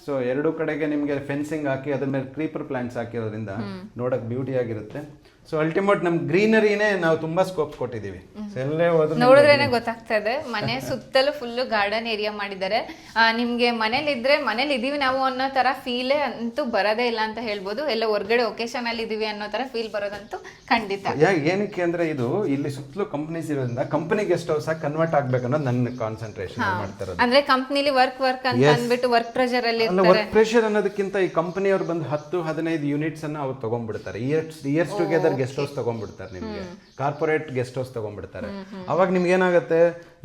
ಸೊ ಎರಡು ಕಡೆಗೆ ನಿಮ್ಗೆ ಫೆನ್ಸಿಂಗ್ ಹಾಕಿ ಅದ್ರ ಮೇಲೆ ಕ್ರೀಪರ್ ಪ್ಲಾಂಟ್ಸ್ ಹಾಕಿರೋದ್ರಿಂದ ನೋಡಕ್ ಬ್ಯೂಟಿ ಆಗಿರುತ್ತೆ. ಸೊ ಅಲ್ಟಿಮೇಟ್ ನಮ್ ಗ್ರೀನರಿನೇ ನಾವು ತುಂಬಾ ಸ್ಕೋಪ್ ಕೊಟ್ಟಿದೀವಿ. ಎಲ್ಲೇ ಹೋದ್ರು ನೋಡಿದ್ರೇನೆ ಗೊತ್ತಾಗ್ತಾ ಇದೆ. ಮನೆ ಸುತ್ತಲೂ ಫುಲ್ ಗಾರ್ಡನ್ ಏರಿಯಾ ಮಾಡಿದ್ದಾರೆ. ನಿಮ್ಗೆ ಮನೇಲಿ ಇದ್ರೆ ಮನೇಲಿ ಇದೀವಿ ನಾವು ಅನ್ನೋ ತರ ಫೀಲೇ ಅಂತೂ ಬರೋದೇ ಇಲ್ಲ ಅಂತ ಹೇಳ್ಬೋದು. ಎಲ್ಲ ಹೊರಗಡೆ ಒಕೇಶನ್ ಅಲ್ಲಿ ಇದೀವಿ ಅನ್ನೋ ತರ ಫೀಲ್ ಬರೋದಂತೂ ಖಂಡಿತ. ಏನಕ್ಕೆ ಅಂದ್ರೆ ಇದು ಇಲ್ಲಿ ಸುತ್ತಲೂ ಕಂಪನೀಸ್ ಇರೋದ್ರಿಂದ ಕಂಪನಿ ಗೆಸ್ಟ್ ಹೌಸ್ ಆಗಿ ಕನ್ವರ್ಟ್ ಆಗ್ಬೇಕು ಅನ್ನೋದು ನನ್ನ ಕಾನ್ಸಂಟ್ರೇಷನ್ ಮಾಡ್ತಾರೆ. ಅಂದ್ರೆ ಕಂಪನಿಲಿ ವರ್ಕ್ ಅಂತ ಅಂದ್ಬಿಟ್ಟು ವರ್ಕ್ ಪ್ರೆಷರ್ ಅಲ್ಲಿ ವರ್ಕ್ ಪ್ರೆಷರ್ ಅನ್ನೋದಕ್ಕಿಂತ ಈ ಕಂಪನಿಯವರು ಬಂದು 10-15 ಯೂನಿಟ್ಸ್ ಅನ್ನ ಅವ್ರು ತಗೊಂಡ್ಬಿಡ್ತಾರೆ. ಇಯರ್ಸ್ ಟುಗೆದರ್ ಗೆಸ್ಟ್ ಹೌಸ್ ತಗೊಂಡ್ಬಿಡ್ತಾರೆ, ನಿಮ್ಗೆ ಕಾರ್ಪೊರೇಟ್ ಗೆಸ್ಟ್ ಹೌಸ್ ತಗೊಂಡ್ಬಿಡ್ತಾರೆ. ಅವಾಗ ನಿಮ್ಗೆ ಏನಾಗುತ್ತೆ,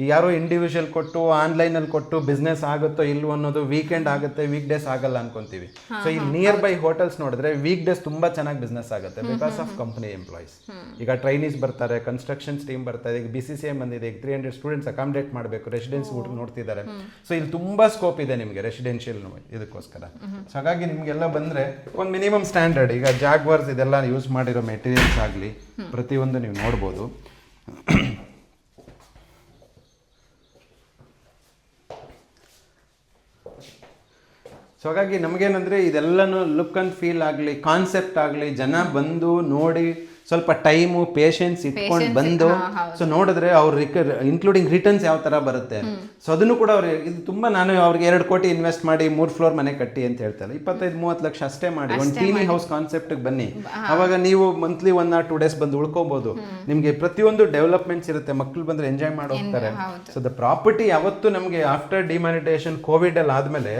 ಯಾರೋ ಇಂಡಿವಿಜುವಲ್ ಕೊಟ್ಟು ಆನ್ಲೈನ್ ಅಲ್ಲಿ ಕೊಟ್ಟು ಬಿಸ್ನೆಸ್ ಆಗುತ್ತೋ ಇಲ್ವೋ ಅನ್ನೋದು ವೀಕೆಂಡ್ ಆಗುತ್ತೆ, ವೀಕ್ ಡೇಸ್ ಆಗಲ್ಲ ಅನ್ಕೊಂತೀವಿ. ಸೊ ಈ ನಿಯರ್ ಬೈ ಹೋಟೆಲ್ಸ್ ನೋಡಿದ್ರೆ ವೀಕ್ ಡೇಸ್ ತುಂಬಾ ಚೆನ್ನಾಗಿ ಬಿಸ್ನೆಸ್ ಆಗುತ್ತೆ ಬಿಕಾಸ್ ಆಫ್ ಕಂಪನಿ ಎಂಪ್ಲಾಯೀಸ್. ಈಗ ಟ್ರೈನೀಸ್ ಬರ್ತಾರೆ, ಕನ್ಸ್ಟ್ರಕ್ಷನ್ ಟೀಮ್ ಬರ್ತಾರೆ, ಈಗ BCCI ಬಂದಿದೆ, ಈಗ 300 ಸ್ಟೂಡೆಂಟ್ಸ್ ಅಕಾಮಡೇಟ್ ಮಾಡಬೇಕು, ರೆಸಿಡೆನ್ಸಿ ನೋಡ್ತಿದ್ದಾರೆ. ಸೊ ಇಲ್ಲಿ ತುಂಬಾ ಸ್ಕೋಪ್ ಇದೆ ನಿಮಗೆ ರೆಸಿಡೆನ್ಷಿಯಲ್ ಇದಕ್ಕೋಸ್ಕರ. ಸೊ ಹಾಗಾಗಿ ನಿಮ್ಗೆಲ್ಲ ಬಂದ್ರೆ ಒಂದು ಮಿನಿಮಮ್ ಸ್ಟ್ಯಾಂಡರ್ಡ್, ಈಗ ಜಾಗ್ವಾರ್ಸ್ ಇದೆಲ್ಲ ಯೂಸ್ ಮಾಡಿರೋ ಮೆಟೀರಿಯಲ್ಸ್ ಆಗಲಿ ಪ್ರತಿಯೊಂದು ನೀವು ನೋಡ್ಬೋದು. ಹಾಗಾಗಿ ನಮಗೇನಂದ್ರೆ ಇದೆಲ್ಲನೂ ಲುಕ್ ಅಂಡ್ ಫೀಲ್ ಆಗಲಿ, ಕಾನ್ಸೆಪ್ಟ್ ಆಗಲಿ, ಜನ ಬಂದು ನೋಡಿ ಸ್ವಲ್ಪ ಟೈಮು ಪೇಷನ್ಸ್ ಇಟ್ಕೊಂಡು ಬಂದು ಸೊ ನೋಡಿದ್ರೆ ಅವ್ರ ಇನ್ಕ್ಲೂಡಿಂಗ್ ರಿಟರ್ನ್ಸ್ ಯಾವ ಥರ ಬರುತ್ತೆ. ಸೊ ಅದನ್ನು ಕೂಡ ಅವ್ರು ಇದು ತುಂಬ ನಾನು ಅವ್ರಿಗೆ 2 ಕೋಟಿ ಇನ್ವೆಸ್ಟ್ ಮಾಡಿ 3 ಫ್ಲೋರ್ ಮನೆ ಕಟ್ಟಿ ಅಂತ ಹೇಳ್ತಾರೆ, 25-30 ಲಕ್ಷ ಅಷ್ಟೇ ಮಾಡಿ ಒಂದು ಟೀನಿ ಹೌಸ್ ಕಾನ್ಸೆಪ್ಟ್ಗೆ ಬನ್ನಿ. ಅವಾಗ ನೀವು ಮಂತ್ಲಿ 1 or 2 days ಬಂದು ಉಳ್ಕೋಬಹುದು. ನಿಮಗೆ ಪ್ರತಿಯೊಂದು ಡೆವಲಪ್ಮೆಂಟ್ಸ್ ಇರುತ್ತೆ, ಮಕ್ಕಳು ಬಂದ್ರೆ ಎಂಜಾಯ್ ಮಾಡಿ ಹೋಗ್ತಾರೆ. ಸೊ ದ ಪ್ರಾಪರ್ಟಿ ಯಾವತ್ತು ನಮಗೆ ಆಫ್ಟರ್ ಡಿಮಾನಿಟೇಷನ್ ಕೋವಿಡ್ ಅಲ್ಲಿ ಆದ್ಮೇಲೆ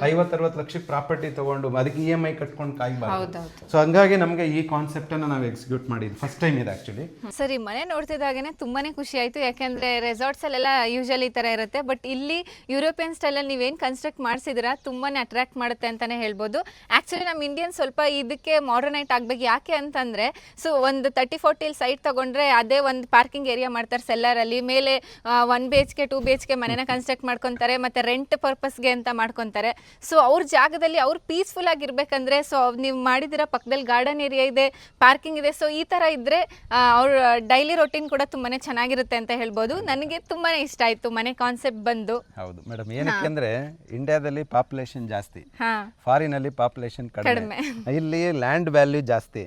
50-60 ಲಕ್ಷಕ್ಕೆ ಪ್ರಾಪರ್ಟಿ ತಗೊಂಡು ಅದಕ್ಕೆ EMI ಕಟ್ಕೊಂಡು ಕಾಯ್ಬಾರ್ದು. ಸೊ ಹಂಗಾಗಿ ನಮಗೆ ಈ ಕಾನ್ಸೆಪ್ಟ್ ಅನ್ನ ನಾವು ಎಕ್ಸಿಕ್ಯೂಟ್ ಮಾಡಿದ್ವಿ ಫಸ್ಟ್ ಟೈಮ್ ಇದು ಆಕ್ಚುಲಿ. ಸರಿ, ಮನೆ ನೋಡ್ತಿದ್ದಾಗನೇ ತುಂಬಾನೇ ಖುಷಿ ಆಯ್ತು, ಯಾಕಂದ್ರೆ ರೆಸಾರ್ಟ್ಸ್ ಅಲ್ಲೆಲ್ಲ ಯೂಶಲಿ ಈ ತರ ಇರುತ್ತೆ, ಬಟ್ ಇಲ್ಲಿ ಯುರೋಪಿಯನ್ ಸ್ಟೈಲ್ ಅಲ್ಲಿ ನೀವೇನ್ ಕನ್ಸ್ಟ್ರಕ್ಟ್ ಮಾಡಿಸಿದಿರಾ ತುಂಬಾನೇ ಅಟ್ರಾಕ್ಟ್ ಮಾಡುತ್ತೆ ಅಂತಾನೆ ಹೇಳ್ಬೋದು. ಆಕ್ಚುಲಿ ನಮ್ಮ ಇಂಡಿಯನ್ ಸ್ವಲ್ಪ ಇದಕ್ಕೆ ಮಾಡರ್ನೈಟ್ ಆಗ್ಬೇಕು, ಯಾಕೆ ಅಂತಂದ್ರೆ ಸೊ ಒಂದು 30-40 ಸೈಟ್ ತಗೊಂಡ್ರೆ ಅದೇ ಒಂದು ಪಾರ್ಕಿಂಗ್ ಏರಿಯಾ ಮಾಡ್ತಾರೆ ಸೆಲ್ಲರ್ ಅಲ್ಲಿ, ಮೇಲೆ 1 BHK 2 BHK ಮನೆನ ಕನ್ಸ್ಟ್ರಕ್ಟ್ ಮಾಡ್ಕೊಂತಾರೆ, ಮತ್ತೆ ರೆಂಟ್ ಪರ್ಪಸ್ಗೆ ಅಂತ ಮಾಡ್ಕೊಂತಾರೆ. ಸೊ ಅವ್ರ ಜಾಗದಲ್ಲಿ ಅವ್ರು ಪೀಸ್ಫುಲ್ ಆಗಿರ್ಬೇಕಂದ್ರೆ ಸೊ ನೀವು ಮಾಡಿದಿರ ಪಕ್ಕದಲ್ಲಿ ಗಾರ್ಡನ್ ಏರಿಯಾ ಇದೆ, ಪಾರ್ಕಿಂಗ್ ಇದೆ, ಸೊ ಈ ತರ ಇದ್ರೆ ಅವ್ರ ಡೈಲಿ ರೊಟೀನ್ ಕೂಡ ತುಂಬಾನೇ ಚೆನ್ನಾಗಿರುತ್ತೆ ಅಂತ ಹೇಳ್ಬೋದು. ನನಗೆ ತುಂಬಾನೇ ಇಷ್ಟ ಆಯ್ತು ಮನೆ ಕಾನ್ಸೆಪ್ಟ್ ಬಂದು. ಹೌದು ಮೇಡಮ್, ಏನಕ್ಕೆ ಅಂದ್ರೆ ಇಂಡಿಯಾದಲ್ಲಿ ಪಾಪ್ಯುಲೇಷನ್ ಜಾಸ್ತಿ, ಫಾರಿನ್ ಅಲ್ಲಿ ಪಾಪ್ಯುಲೇಷನ್ ಕಡಿಮೆ, ಇಲ್ಲಿ ಲ್ಯಾಂಡ್ ವ್ಯಾಲ್ಯೂ ಜಾಸ್ತಿ.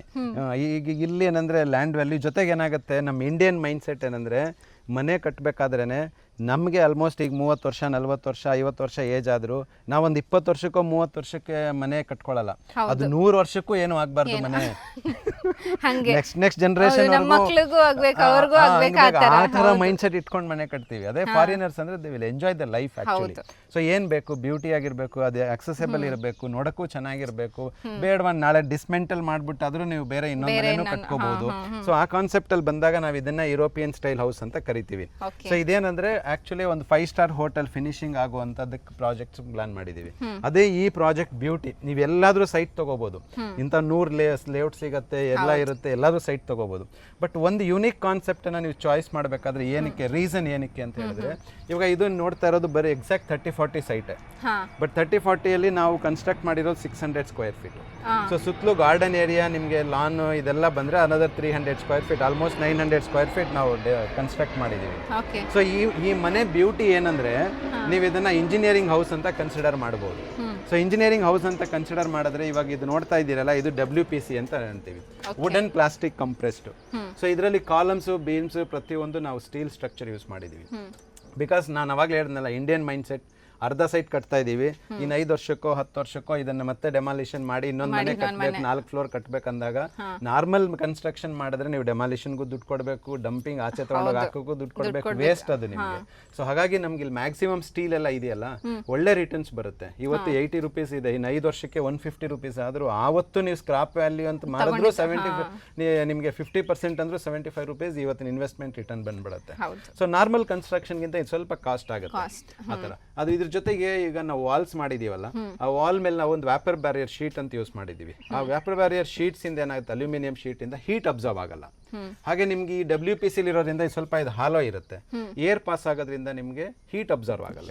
ಈಗ ಇಲ್ಲಿ ಏನಂದ್ರೆ ಲ್ಯಾಂಡ್ ವ್ಯಾಲ್ಯೂ ಜೊತೆಗೆ ಏನಾಗುತ್ತೆ, ನಮ್ಮ ಇಂಡಿಯನ್ ಮೈಂಡ್ ಸೆಟ್ ಏನಂದ್ರೆ ಮನೆ ಕಟ್ಟಬೇಕಾದ್ರೇನೆ ನಮಗೆ ಆಲ್ಮೋಸ್ಟ್ ಈಗ 30 ವರ್ಷ 40 ವರ್ಷ 50 ವರ್ಷ ಏಜ್ ಆದರೂ ನಾವೊಂದು 20 ವರ್ಷಕ್ಕೋ 30 ವರ್ಷಕ್ಕೆ ಮನೆ ಕಟ್ಕೊಳ್ಳಲ್ಲ, ಅದು 100 ವರ್ಷಕ್ಕೂ ಏನು ಆಗ್ಬಾರ್ದು ಮನೆ. ನೆಕ್ಸ್ಟ್ ಜನರೇಷನ್ ಆ ಥರ ಮೈಂಡ್ ಸೆಟ್ ಇಟ್ಕೊಂಡು ಮನೆ ಕಟ್ತೀವಿ. ಅದೇ ಫಾರಿನರ್ಸ್ ಅಂದ್ರೆ they will enjoy the life actually. So ಏನ್ ಬೇಕು, ಬ್ಯೂಟಿ ಆಗಿರ್ಬೇಕು, ಅದು ಅಕ್ಸೆಸಬಲ್ ಇರಬೇಕು, ನೋಡಕ್ಕೂ ಚೆನ್ನಾಗಿರ್ಬೇಕು, ಬೇಡವಾ ನಾಳೆ ಡಿಸ್ಮೆಂಟಲ್ ಮಾಡ್ಬಿಟ್ಟಾದ್ರೂ ನೀವು ಬೇರೆ ಇನ್ನೊಂದು ಮನೆನೂ ಕಟ್ಕೋಬಹುದು. ಸೊ ಆ ಕಾನ್ಸೆಪ್ಟ್ ಅಲ್ಲಿ ಬಂದಾಗ ನಾವು ಇದನ್ನ ಯುರೋಪಿಯನ್ ಸ್ಟೈಲ್ ಹೌಸ್ ಅಂತ ಕರಿತೀವಿ. ಸೊ ಇದೇನಂದ್ರೆ ಆಕ್ಚುಲಿ ಒಂದು 5 ಸ್ಟಾರ್ ಹೋಟೆಲ್ ಫಿನಿಶಿಂಗ್ ಆಗುವಂತದಕ್ಕೆ ಪ್ರಾಜೆಕ್ಟ್ ಪ್ಲಾನ್ ಮಾಡಿದೀವಿ. ಅದೇ ಈ ಪ್ರಾಜೆಕ್ಟ್ ಬ್ಯೂಟಿ. ನೀವು ಎಲ್ಲಾದ್ರೂ ಸೈಟ್ ತಗೋಬಹುದು, ಇಂಥ 100 ಲೇಔಟ್ ಸಿಗತ್ತೆ, ಎಲ್ಲ ಇರುತ್ತೆ, ಎಲ್ಲಾದ್ರೂ ಸೈಟ್ ತಗೋಬಹುದು. ಬಟ್ ಒಂದು ಯುನಿಕ್ ಕಾನ್ಸೆಪ್ಟ್ ಅನ್ನ ನೀವು ಚಾಯ್ಸ್ ಮಾಡಬೇಕಾದ್ರೆ ಏನಕ್ಕೆ, ರೀಸನ್ ಏನಕ್ಕೆ ಅಂತ ಹೇಳಿದ್ರೆ, ಇವಾಗ ಇದು ನೋಡ್ತಾ ಇರೋದು ಬರೀ ಎಕ್ಸಾಕ್ಟ್ 30-40 ಸೈಟ್, ಬಟ್ 30-40 ಅಲ್ಲಿ ನಾವು ಕನ್ಸ್ಟ್ರಕ್ಟ್ ಮಾಡಿರೋದು 600 ಸ್ಕ್ವೇರ್ ಫೀಟ್. ಸೊ ಸುತ್ತಲೂ ಗಾರ್ಡನ್ ಏರಿಯಾ, ನಿಮಗೆ ಲಾನ್ ಇದೆಲ್ಲ ಬಂದ್ರೆ another 300 square feet, almost 900 square feet ನಾವು ಕನ್ಸ್ಟ್ರಕ್ಟ್ ಮಾಡಿದೀವಿ. ಸೊ ಈ ಮನೆ ಬ್ಯೂಟಿ ಏನಂದ್ರೆ ನೀವು ಇದನ್ನ ಇಂಜಿನಿಯರಿಂಗ್ ಹೌಸ್ ಅಂತ ಕನ್ಸಿಡರ್ ಮಾಡಬಹುದು. ಸೊ ಇಂಜಿನಿಯರಿಂಗ್ ಹೌಸ್ ಅಂತ ಕನ್ಸಿಡರ್ ಮಾಡಿದ್ರೆ ಇವಾಗ ಇದು ನೋಡ್ತಾ ಇದ್ದೀರಲ್ಲ, ಇದು WPC ಅಂತ ಹೇಳ್ತೀವಿ, ವುಡನ್ ಪ್ಲಾಸ್ಟಿಕ್ ಕಂಪ್ರೆಸ್ಡ್. ಸೊ ಇದರಲ್ಲಿ ಕಾಲಮ್ಸ್ ಬೀಮ್ಸ್ ಪ್ರತಿಯೊಂದು ನಾವು ಸ್ಟೀಲ್ ಸ್ಟ್ರಕ್ಚರ್ ಯೂಸ್ ಮಾಡಿದೀವಿ. ಬಿಕಾಸ್ ನಾನು ಅವಾಗಲೇ ಹೇಳಿದ್ನಲ್ಲ, ಇಂಡಿಯನ್ ಮೈಂಡ್ ಸೆಟ್, ಅರ್ಧ ಸೈಟ್ ಕಟ್ತಾ ಇದೀವಿ, ಇನ್ನು 5 ವರ್ಷಕ್ಕೋ 10 ವರ್ಷಕ್ಕೋ ಇದನ್ನ ಮತ್ತೆ ಡೆಮಾಲಿಷನ್ ಮಾಡಿ ಇನ್ನೊಂದು ಮನೆ ಕಟ್ಟಬೇಕು, 4 ಫ್ಲೋರ್ ಕಟ್ಬೇಕಂದಾಗ ನಾರ್ಮಲ್ ಕನ್ಸ್ಟ್ರಕ್ಷನ್ ಮಾಡಿದ್ರೆ ನೀವು ಡೆಮಾಲಿಷನ್ಗೂ ದುಡ್ಡು ಕೊಡಬೇಕು, ಡಂಪಿಂಗ್ ಆಚೆ ತಗೊಂಡೋಗಿ ಹಾಕೋಕ್ಕೂ ದುಡ್ಡು ಕೊಡಬೇಕು, ವೇಸ್ಟ್ ಅದು ನಿಮಗೆ. ಸೊ ಹಾಗಾಗಿ ನಮ್ಗೆ ಇಲ್ಲಿ ಮ್ಯಾಕ್ಸಿಮಮ್ ಸ್ಟೀಲ್ ಎಲ್ಲ ಇದೆಯಲ್ಲ, ಒಳ್ಳೆ ರಿಟರ್ನ್ಸ್ ಬರುತ್ತೆ. ಇವತ್ತು 80 ರೂಪೀಸ್ ಇದೆ, ಇನ್ನು 5 ವರ್ಷಕ್ಕೆ 150 ರೂಪೀಸ್ ಆದ್ರೂ ಆವತ್ತು ನೀವು ಸ್ಕ್ರಾಪ್ ವ್ಯಾಲ್ಯೂ ಅಂತ ಮಾಡಿದ್ರು 70 ನಿಮಗೆ 50% ಅಂದ್ರೂ 75 ರೂಪೀಸ್ ಇವತ್ತಿನ ಇನ್ವೆಸ್ಟ್ಮೆಂಟ್ ರಿಟರ್ನ್ ಬಂದ್ಬಿಡುತ್ತೆ. ಸೊ ನಾರ್ಮಲ್ ಕನ್ಸ್ಟ್ರಕ್ಷನ್ಗಿಂತ ಇದು ಸ್ವಲ್ಪ ಕಾಸ್ಟ್ ಆಗುತ್ತೆ ಆ ಥರ. ಅದು ಇದ್ರ ಜೊತೆಗೆ ಈಗ ನಾವು ವಾಲ್ಸ್ ಮಾಡಿದೀವಲ್ಲ, ಆ ವಾಲ್ ಮೇಲೆ ನಾವು ಒಂದು ವ್ಯಾಪರ್ ಬ್ಯಾರಿಯರ್ ಶೀಟ್ ಅಂತ ಯೂಸ್ ಮಾಡಿದೀವಿ. ಆ ವ್ಯಾಪರ್ ಬ್ಯಾರಿಯರ್ ಶೀಟ್ಸ್ ಇಂದ ಏನಾಗುತ್ತೆ, ಅಲ್ಯೂಮಿನಿಯಂ ಶೀಟ್ ಇಂದ ಹೀಟ್ ಅಬ್ಸರ್ವ್ ಆಗಲ್ಲ. ಹಾಗೆ ನಿಮ್ಗೆ ಈ WPC ಇರೋದ್ರಿಂದ ಸ್ವಲ್ಪ ಇದು ಹಾಲೋ ಇರುತ್ತೆ, ಏರ್ ಪಾಸ್ ಆಗೋದ್ರಿಂದ ನಿಮ್ಗೆ ಹೀಟ್ ಅಬ್ಸರ್ವ್ ಆಗಲ್ಲ.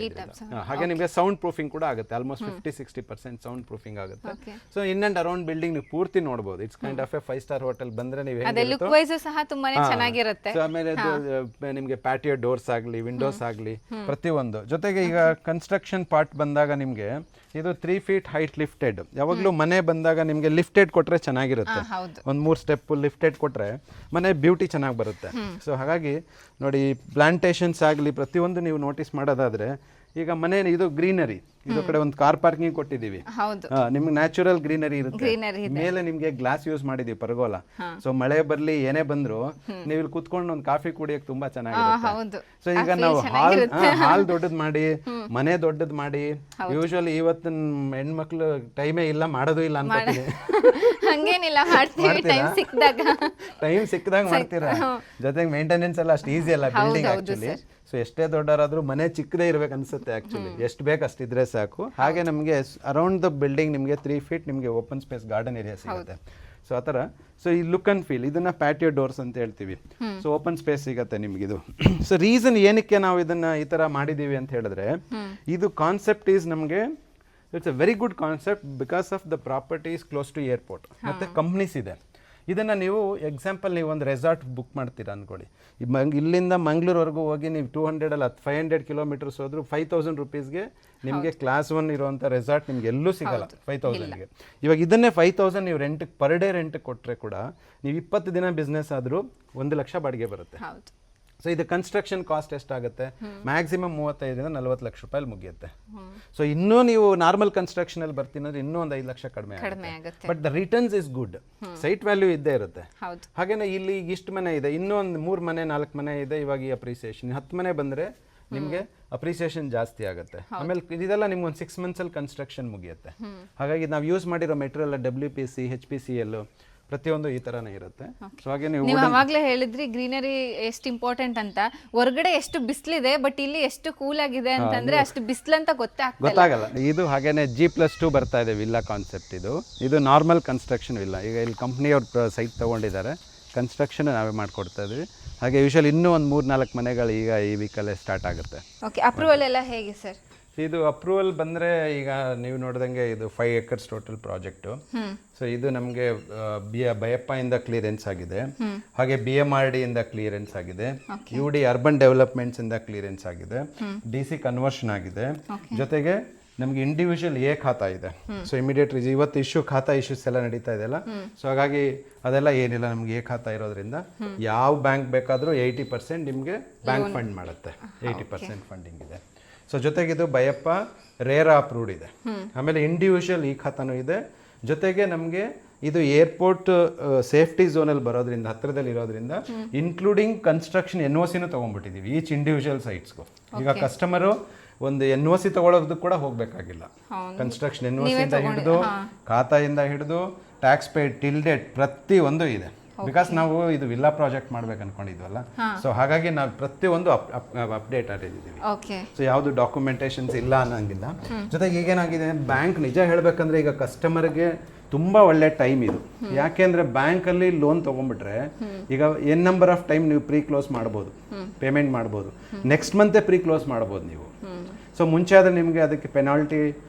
ಹಾಗೆ ನಿಮ್ಗೆ ಸೌಂಡ್ ಪ್ರೂಫಿಂಗ್ ಕೂಡ ಆಗುತ್ತೆ, ಆಲ್ಮೋಸ್ಟ್ 50-60% ಸೌಂಡ್ ಪ್ರೂಫಿಂಗ್ ಆಗುತ್ತೆ. So in and around building ನೀವು ಪೂರ್ತಿ ನೋಡಬಹುದು. It's kind of A 5 star hotel ಬಂದ್ರೆ ನೀವು ಆಮೇಲೆ ನಿಮ್ಗೆ ಪ್ಯಾಟಿಯೋ ಡೋರ್ಸ್ ಆಗ್ಲಿ, ವಿಂಡೋಸ್ ಆಗ್ಲಿ, ಪ್ರತಿಯೊಂದು. ಜೊತೆಗೆ ಈಗ ಕನ್ಸ್ಟ್ರಕ್ಷನ್ ಪಾರ್ಟ್ ಬಂದಾಗ ನಿಮ್ಗೆ ಇದು 3 ಫೀಟ್ ಹೈಟ್ ಲಿಫ್ಟೆಡ್. ಯಾವಾಗಲೂ ಮನೆ ಬಂದಾಗ ನಿಮ್ಗೆ ಲಿಫ್ಟೆಡ್ ಕೊಟ್ರೆ ಚೆನ್ನಾಗಿರುತ್ತೆ, ಒಂದು 3 ಸ್ಟೆಪ್ ಲಿಫ್ಟೆಡ್ ಕೊಟ್ರೆ ಮನೆ ಬ್ಯೂಟಿ ಚೆನ್ನಾಗಿ ಬರುತ್ತೆ. ಸೊ ಹಾಗಾಗಿ ನೋಡಿ, ಪ್ಲಾಂಟೇಶನ್ಸ್ ಆಗಲಿ ಪ್ರತಿಯೊಂದು ನೀವು ನೋಟಿಸ್ ಮಾಡೋದಾದ್ರೆ, ಈಗ ಮನೆ ಇದು ಗ್ರೀನರಿ, ಇದು ಕಡೆ ಒಂದು ಕಾರ್ ಪಾರ್ಕಿಂಗ್ ಕೊಟ್ಟಿದೀವಿ, ನಿಮ್ಗೆ ನ್ಯಾಚುರಲ್ ಗ್ರೀನರಿ ಇರುತ್ತೆ. ಮೇಲೆ ನಿಮ್ಗೆ ಗ್ಲಾಸ್ ಯೂಸ್ ಮಾಡಿದೀವಿ, ಪರ್ಗೋಲ. ಸೊ ಮಳೆ ಬರ್ಲಿ ಏನೇ ಬಂದ್ರು ನೀವು ಇಲ್ಲಿ ಕುತ್ಕೊಂಡು ಒಂದು ಕಾಫಿ ಕುಡಿಯಕ್ಕೆ ತುಂಬಾ ಚೆನ್ನಾಗಿರುತ್ತೆ. ಸೊ ಈಗ ನಾವು ಹಾಲ್ ದೊಡ್ಡದ್ ಮಾಡಿ, ಮನೆ ದೊಡ್ಡದ್ ಮಾಡಿ, ಯೂಶುವಲಿ ಇವತ್ತಿನ ಹೆಣ್ಮಕ್ಳು ಟೈಮೇ ಇಲ್ಲ, ಮಾಡೋದು ಇಲ್ಲ ಅನ್ಕೋತೀನಿ. ಟೈಮ್ ಸಿಕ್ಕಿದಾಗ ಮಾಡ್ತೀರಾ. ಜೊತೆಗೆ ಮೇಂಟೆನೆನ್ಸ್ ಎಲ್ಲ ಅಷ್ಟು ಈಸಿ ಅಲ್ಲ ಬಿಲ್ಡಿಂಗ್ ಆಕ್ಚುಲಿ. ಸೊ ಎಷ್ಟೇ ದೊಡ್ಡವರಾದ್ರೂ ಮನೆ ಚಿಕ್ಕದೇ ಇರ್ಬೇಕು ಅನ್ಸುತ್ತೆ ಆಕ್ಚುಲಿ, ಎಷ್ಟು ಬೇಕು ಅಷ್ಟಿದ್ರೆ ಸಾಕು. ಹಾಗೆ ನಮಗೆ ಅರೌಂಡ್ ದ ಬಿಲ್ಡಿಂಗ್ ನಿಮಗೆ 3 ಫೀಟ್ ನಿಮಗೆ ಓಪನ್ ಸ್ಪೇಸ್ ಗಾರ್ಡನ್ ಏರಿಯಾ ಸಿಗುತ್ತೆ. ಸೊ ಆ ಥರ. ಸೊ ಈ ಲುಕ್ ಅಂಡ್ ಫೀಲ್ ಇದನ್ನ ಪ್ಯಾಟಿಯೋ ಡೋರ್ಸ್ ಅಂತ ಹೇಳ್ತೀವಿ. ಸೊ ಓಪನ್ ಸ್ಪೇಸ್ ಸಿಗತ್ತೆ ನಿಮ್ಗಿದು. ಸೊ ರೀಸನ್ ಏನಕ್ಕೆ ನಾವು ಇದನ್ನ ಈ ತರ ಮಾಡಿದೀವಿ ಅಂತ ಹೇಳಿದ್ರೆ, ಇದು ಕಾನ್ಸೆಪ್ಟ್ ಈಸ್ ನಮಗೆ it's a very good concept because of the properties close to airport, ಮತ್ತೆ ಕಂಪ್ನೀಸ್ ಇದೆ. ಇದನ್ನು ನೀವು ಎಕ್ಸಾಂಪಲ್ ನೀವು ಒಂದು ರೆಸಾರ್ಟ್ ಬುಕ್ ಮಾಡ್ತೀರಾ ಅಂದ್ಕೊಳ್ಳಿ, ಇಲ್ಲಿಂದ ಮಂಗಳೂರುವರೆಗೂ ಹೋಗಿ ನೀವು 200 ಅಲ್ಲ 500 ಕಿಲೋಮೀಟರ್ಸ್ ಹೋದ್ರು 5000 ರುಪೀಸ್ಗೆ ನಿಮಗೆ ಕ್ಲಾಸ್ 1 ಇರುವಂಥ ರೆಸಾರ್ಟ್ ನಿಮ್ಗೆ ಎಲ್ಲೂ ಸಿಗಲ್ಲ 5000ಗೆ. ಇವಾಗ ಇದನ್ನೇ 5000 ನೀವು ರೆಂಟಿಗೆ ಪರ್ ಡೇ ರೆಂಟಿಗೆ ಕೊಟ್ಟರೆ ಕೂಡ ನೀವು 20 ದಿನ ಬಿಸ್ನೆಸ್ ಆದರೂ 1 ಲಕ್ಷ ಬಾಡಿಗೆ ಬರುತ್ತೆ. ಸೊ ಇದು ಕನ್ಸ್ಟ್ರಕ್ಷನ್ ಕಾಸ್ಟ್ ಎಷ್ಟಾಗುತ್ತೆ, ಮ್ಯಾಕ್ಸಿಮಮ್ 35 ರಿಂದ 40 ಲಕ್ಷ ರೂಪಾಯಿ ಮುಗಿಯುತ್ತೆ. ಸೊ ಇನ್ನೂ ನೀವು ನಾರ್ಮಲ್ ಕನ್ಸ್ಟ್ರಕ್ಷನ್ ಅಲ್ಲಿ ಬರ್ತೀನಿ ಅಂದ್ರೆ ಇನ್ನೂ ಒಂದು 5 ಲಕ್ಷ ಕಡಿಮೆ ಆಗುತ್ತೆ. But the returns is good, site value ಇದ್ದೇ ಇರುತ್ತೆ. ಹಾಗೇನೆ ಇಲ್ಲಿ ಇಷ್ಟು ಮನೆ ಇದೆ, ಇನ್ನೂ ಒಂದು 3 ಮನೆ 4 ಮನೆ ಇದೆ, ಇವಾಗ ಈ ಅಪ್ರಿಸಿಯೇಷನ್ 10 ಮನೆ ಬಂದ್ರೆ ನಿಮಗೆ ಅಪ್ರಿಸಿಯೇಷನ್ ಜಾಸ್ತಿ ಆಗುತ್ತೆ. ಆಮೇಲೆ ಇದೆಲ್ಲ ನಿಮ್ಗೆ ಒಂದು 6 ಮಂತ್ಸ್ ಅಲ್ಲಿ ಕನ್ಸ್ಟ್ರಕ್ಷನ್ ಮುಗಿಯುತ್ತೆ. ಹಾಗಾಗಿ ನಾವು ಯೂಸ್ ಮಾಡಿರೋ ಮೆಟೀರಿಯಲ್ WPC HPCL ಪ್ರತಿಯೊಂದು ಈ ತರನೇ ಇರುತ್ತೆ. ಸೊ ಹಾಗೆ ನೀವು ಅವಾಗಲೇ ಹೇಳಿದ್ರಿ ಗ್ರೀನರಿ ಎಷ್ಟು ಇಂಪಾರ್ಟೆಂಟ್ ಅಂತ. ಹೊರಗಡೆ ಎಷ್ಟು ಬಿಸಿಲಿದೆ, ಬಟ್ ಇಲ್ಲಿ ಎಷ್ಟು ಕೂಲ್ ಆಗಿದೆ ಅಂತಂದ್ರೆ ಅಷ್ಟು ಬಿಸಿಲು ಅಂತ ಗೊತ್ತಾಗಲ್ಲ. ಇದು ಹಾಗೇನೆ G+2 ಬರ್ತಾ ಇದೆ ವಿಲ್ಲಾ ಕಾನ್ಸೆಪ್ಟ್. ಇದು ನಾರ್ಮಲ್ ಕನ್ಸ್ಟ್ರಕ್ಷನ್ ವಿಲ್ಲಾ. ಈಗ ಇಲ್ಲಿ ಕಂಪ್ನಿಯವ್ರ ಸೈಟ್ ತಗೊಂಡಿದ್ದಾರೆ, ಕನ್ಸ್ಟ್ರಕ್ಷನ್ ನಾವೇ ಮಾಡ್ಕೊಡ್ತಾ ಇದ್ವಿ. ಹಾಗೆ ಯೂಶಲಿ ಇನ್ನೂ ಒಂದು 3-4 ಮನೆಗಳು ಈಗ ಈ ವೀಕಲ್ಲೇ ಸ್ಟಾರ್ಟ್ ಆಗುತ್ತೆ. ಓಕೆ, ಅಪ್ರೂವಲ್ ಎಲ್ಲ ಹೇಗೆ ಸರ್? ಇದು ಅಪ್ರೂವಲ್ ಬಂದರೆ ಈಗ ನೀವು ನೋಡಿದಂಗೆ ಇದು 5 acres ಟೋಟಲ್ ಪ್ರಾಜೆಕ್ಟು. ಸೊ ಇದು ನಮಗೆ ಬಯಪ್ಪ ಇಂದ ಕ್ಲಿಯರೆನ್ಸ್ ಆಗಿದೆ, ಹಾಗೆ BMRD ಇಂದ ಕ್ಲಿಯರೆನ್ಸ್ ಆಗಿದೆ, UD ಅರ್ಬನ್ ಡೆವಲಪ್ಮೆಂಟ್ಸ್ ಇಂದ ಕ್ಲಿಯರೆನ್ಸ್ ಆಗಿದೆ, DC ಕನ್ವರ್ಷನ್ ಆಗಿದೆ, ಜೊತೆಗೆ ನಮಗೆ ಇಂಡಿವಿಜುವಲ್ ಖಾತಾ ಇದೆ. ಸೊ ಇಮಿಡಿಯೇಟ್ ಇವತ್ತು ಖಾತಾ ಇಶ್ಯೂಸ್ ಎಲ್ಲ ನಡೀತಾ ಇದೆಯಲ್ಲ, ಸೊ ಹಾಗಾಗಿ ಅದೆಲ್ಲ ಏನಿಲ್ಲ, ನಮ್ಗೆ ಖಾತಾ ಇರೋದ್ರಿಂದ ಯಾವ ಬ್ಯಾಂಕ್ ಬೇಕಾದರೂ 80% ನಿಮಗೆ ಬ್ಯಾಂಕ್ ಫಂಡ್ ಮಾಡುತ್ತೆ. 80% ಫಂಡಿಂಗ್ ಇದೆ. ಸೊ ಜೊತೆಗೆ ಇದು ಬಯಪ್ಪ ರೇರಾ ಅಪ್ರೂವ್ಡ್ ಇದೆ. ಆಮೇಲೆ ಇಂಡಿವಿಜುವಲ್ ಖಾತಾನೂ ಇದೆ. ಜೊತೆಗೆ ನಮಗೆ ಇದು ಏರ್ಪೋರ್ಟ್ ಸೇಫ್ಟಿ ಝೋನಲ್ಲಿ ಬರೋದ್ರಿಂದ, ಹತ್ತಿರದಲ್ಲಿ ಇರೋದ್ರಿಂದ ಇನ್ಕ್ಲೂಡಿಂಗ್ ಕನ್ಸ್ಟ್ರಕ್ಷನ್ NOCನೂ ತೊಗೊಂಡ್ಬಿಟ್ಟಿದ್ದೀವಿ ಈಚ್ ಇಂಡಿವಿಜುವಲ್ ಸೈಟ್ಸ್ಗೂ. ಈಗ ಕಸ್ಟಮರು ಒಂದು NOC ತಗೊಳ್ಳೋದು ಕೂಡ ಹೋಗಬೇಕಾಗಿಲ್ಲ. ಕನ್ಸ್ಟ್ರಕ್ಷನ್ NOC ಇಂದ ಹಿಡಿದು ಖಾತಾಯಿಂದ ಹಿಡಿದು ಟ್ಯಾಕ್ಸ್ ಪೇಡ್ ಟಿಲ್ ಡೇಟ್ ಪ್ರತಿಯೊಂದು ಇದೆ. ಬಿಕಾಸ್ ನಾವು ಇದು ವಿಲ್ಲಾ ಪ್ರಾಜೆಕ್ಟ್ ಮಾಡ್ಬೇಕು ಅನ್ಕೊಂಡಿದ್ವಲ್ಲ, ಸೊ ಹಾಗಾಗಿ ನಾವು ಪ್ರತಿಯೊಂದು ಅಪ್ಡೇಟ್ ಆಗಿದ್ದೀವಿ. ಸೊ ಯಾವುದು ಡಾಕ್ಯುಮೆಂಟೇಶನ್ಸ್ ಇಲ್ಲ ಅನ್ನಂಗಿಲ್ಲ. ಜೊತೆಗೆ ಈಗೇನಾಗಿದೆ, ಬ್ಯಾಂಕ್ ನಿಜ ಹೇಳ್ಬೇಕಂದ್ರೆ ಈಗ ಕಸ್ಟಮರ್ಗೆ ತುಂಬ ಒಳ್ಳೆ ಟೈಮ್ ಇದು. ಯಾಕೆಂದ್ರೆ ಬ್ಯಾಂಕಲ್ಲಿ ಲೋನ್ ತೊಗೊಂಡ್ಬಿಟ್ರೆ ಈಗ ನಂಬರ್ ಆಫ್ ಟೈಮ್ ನೀವು ಪ್ರೀ ಕ್ಲೋಸ್ ಮಾಡ್ಬೋದು, ಪೇಮೆಂಟ್ ಮಾಡ್ಬೋದು, ನೆಕ್ಸ್ಟ್ ಮಂತೇ ಪ್ರೀ ಕ್ಲೋಸ್ ಮಾಡ್ಬೋದು ನೀವು. ಸೊ ಮುಂಚೆ ಆದರೆ ನಿಮಗೆ ಅದಕ್ಕೆ ಪೆನಾಲ್ಟಿ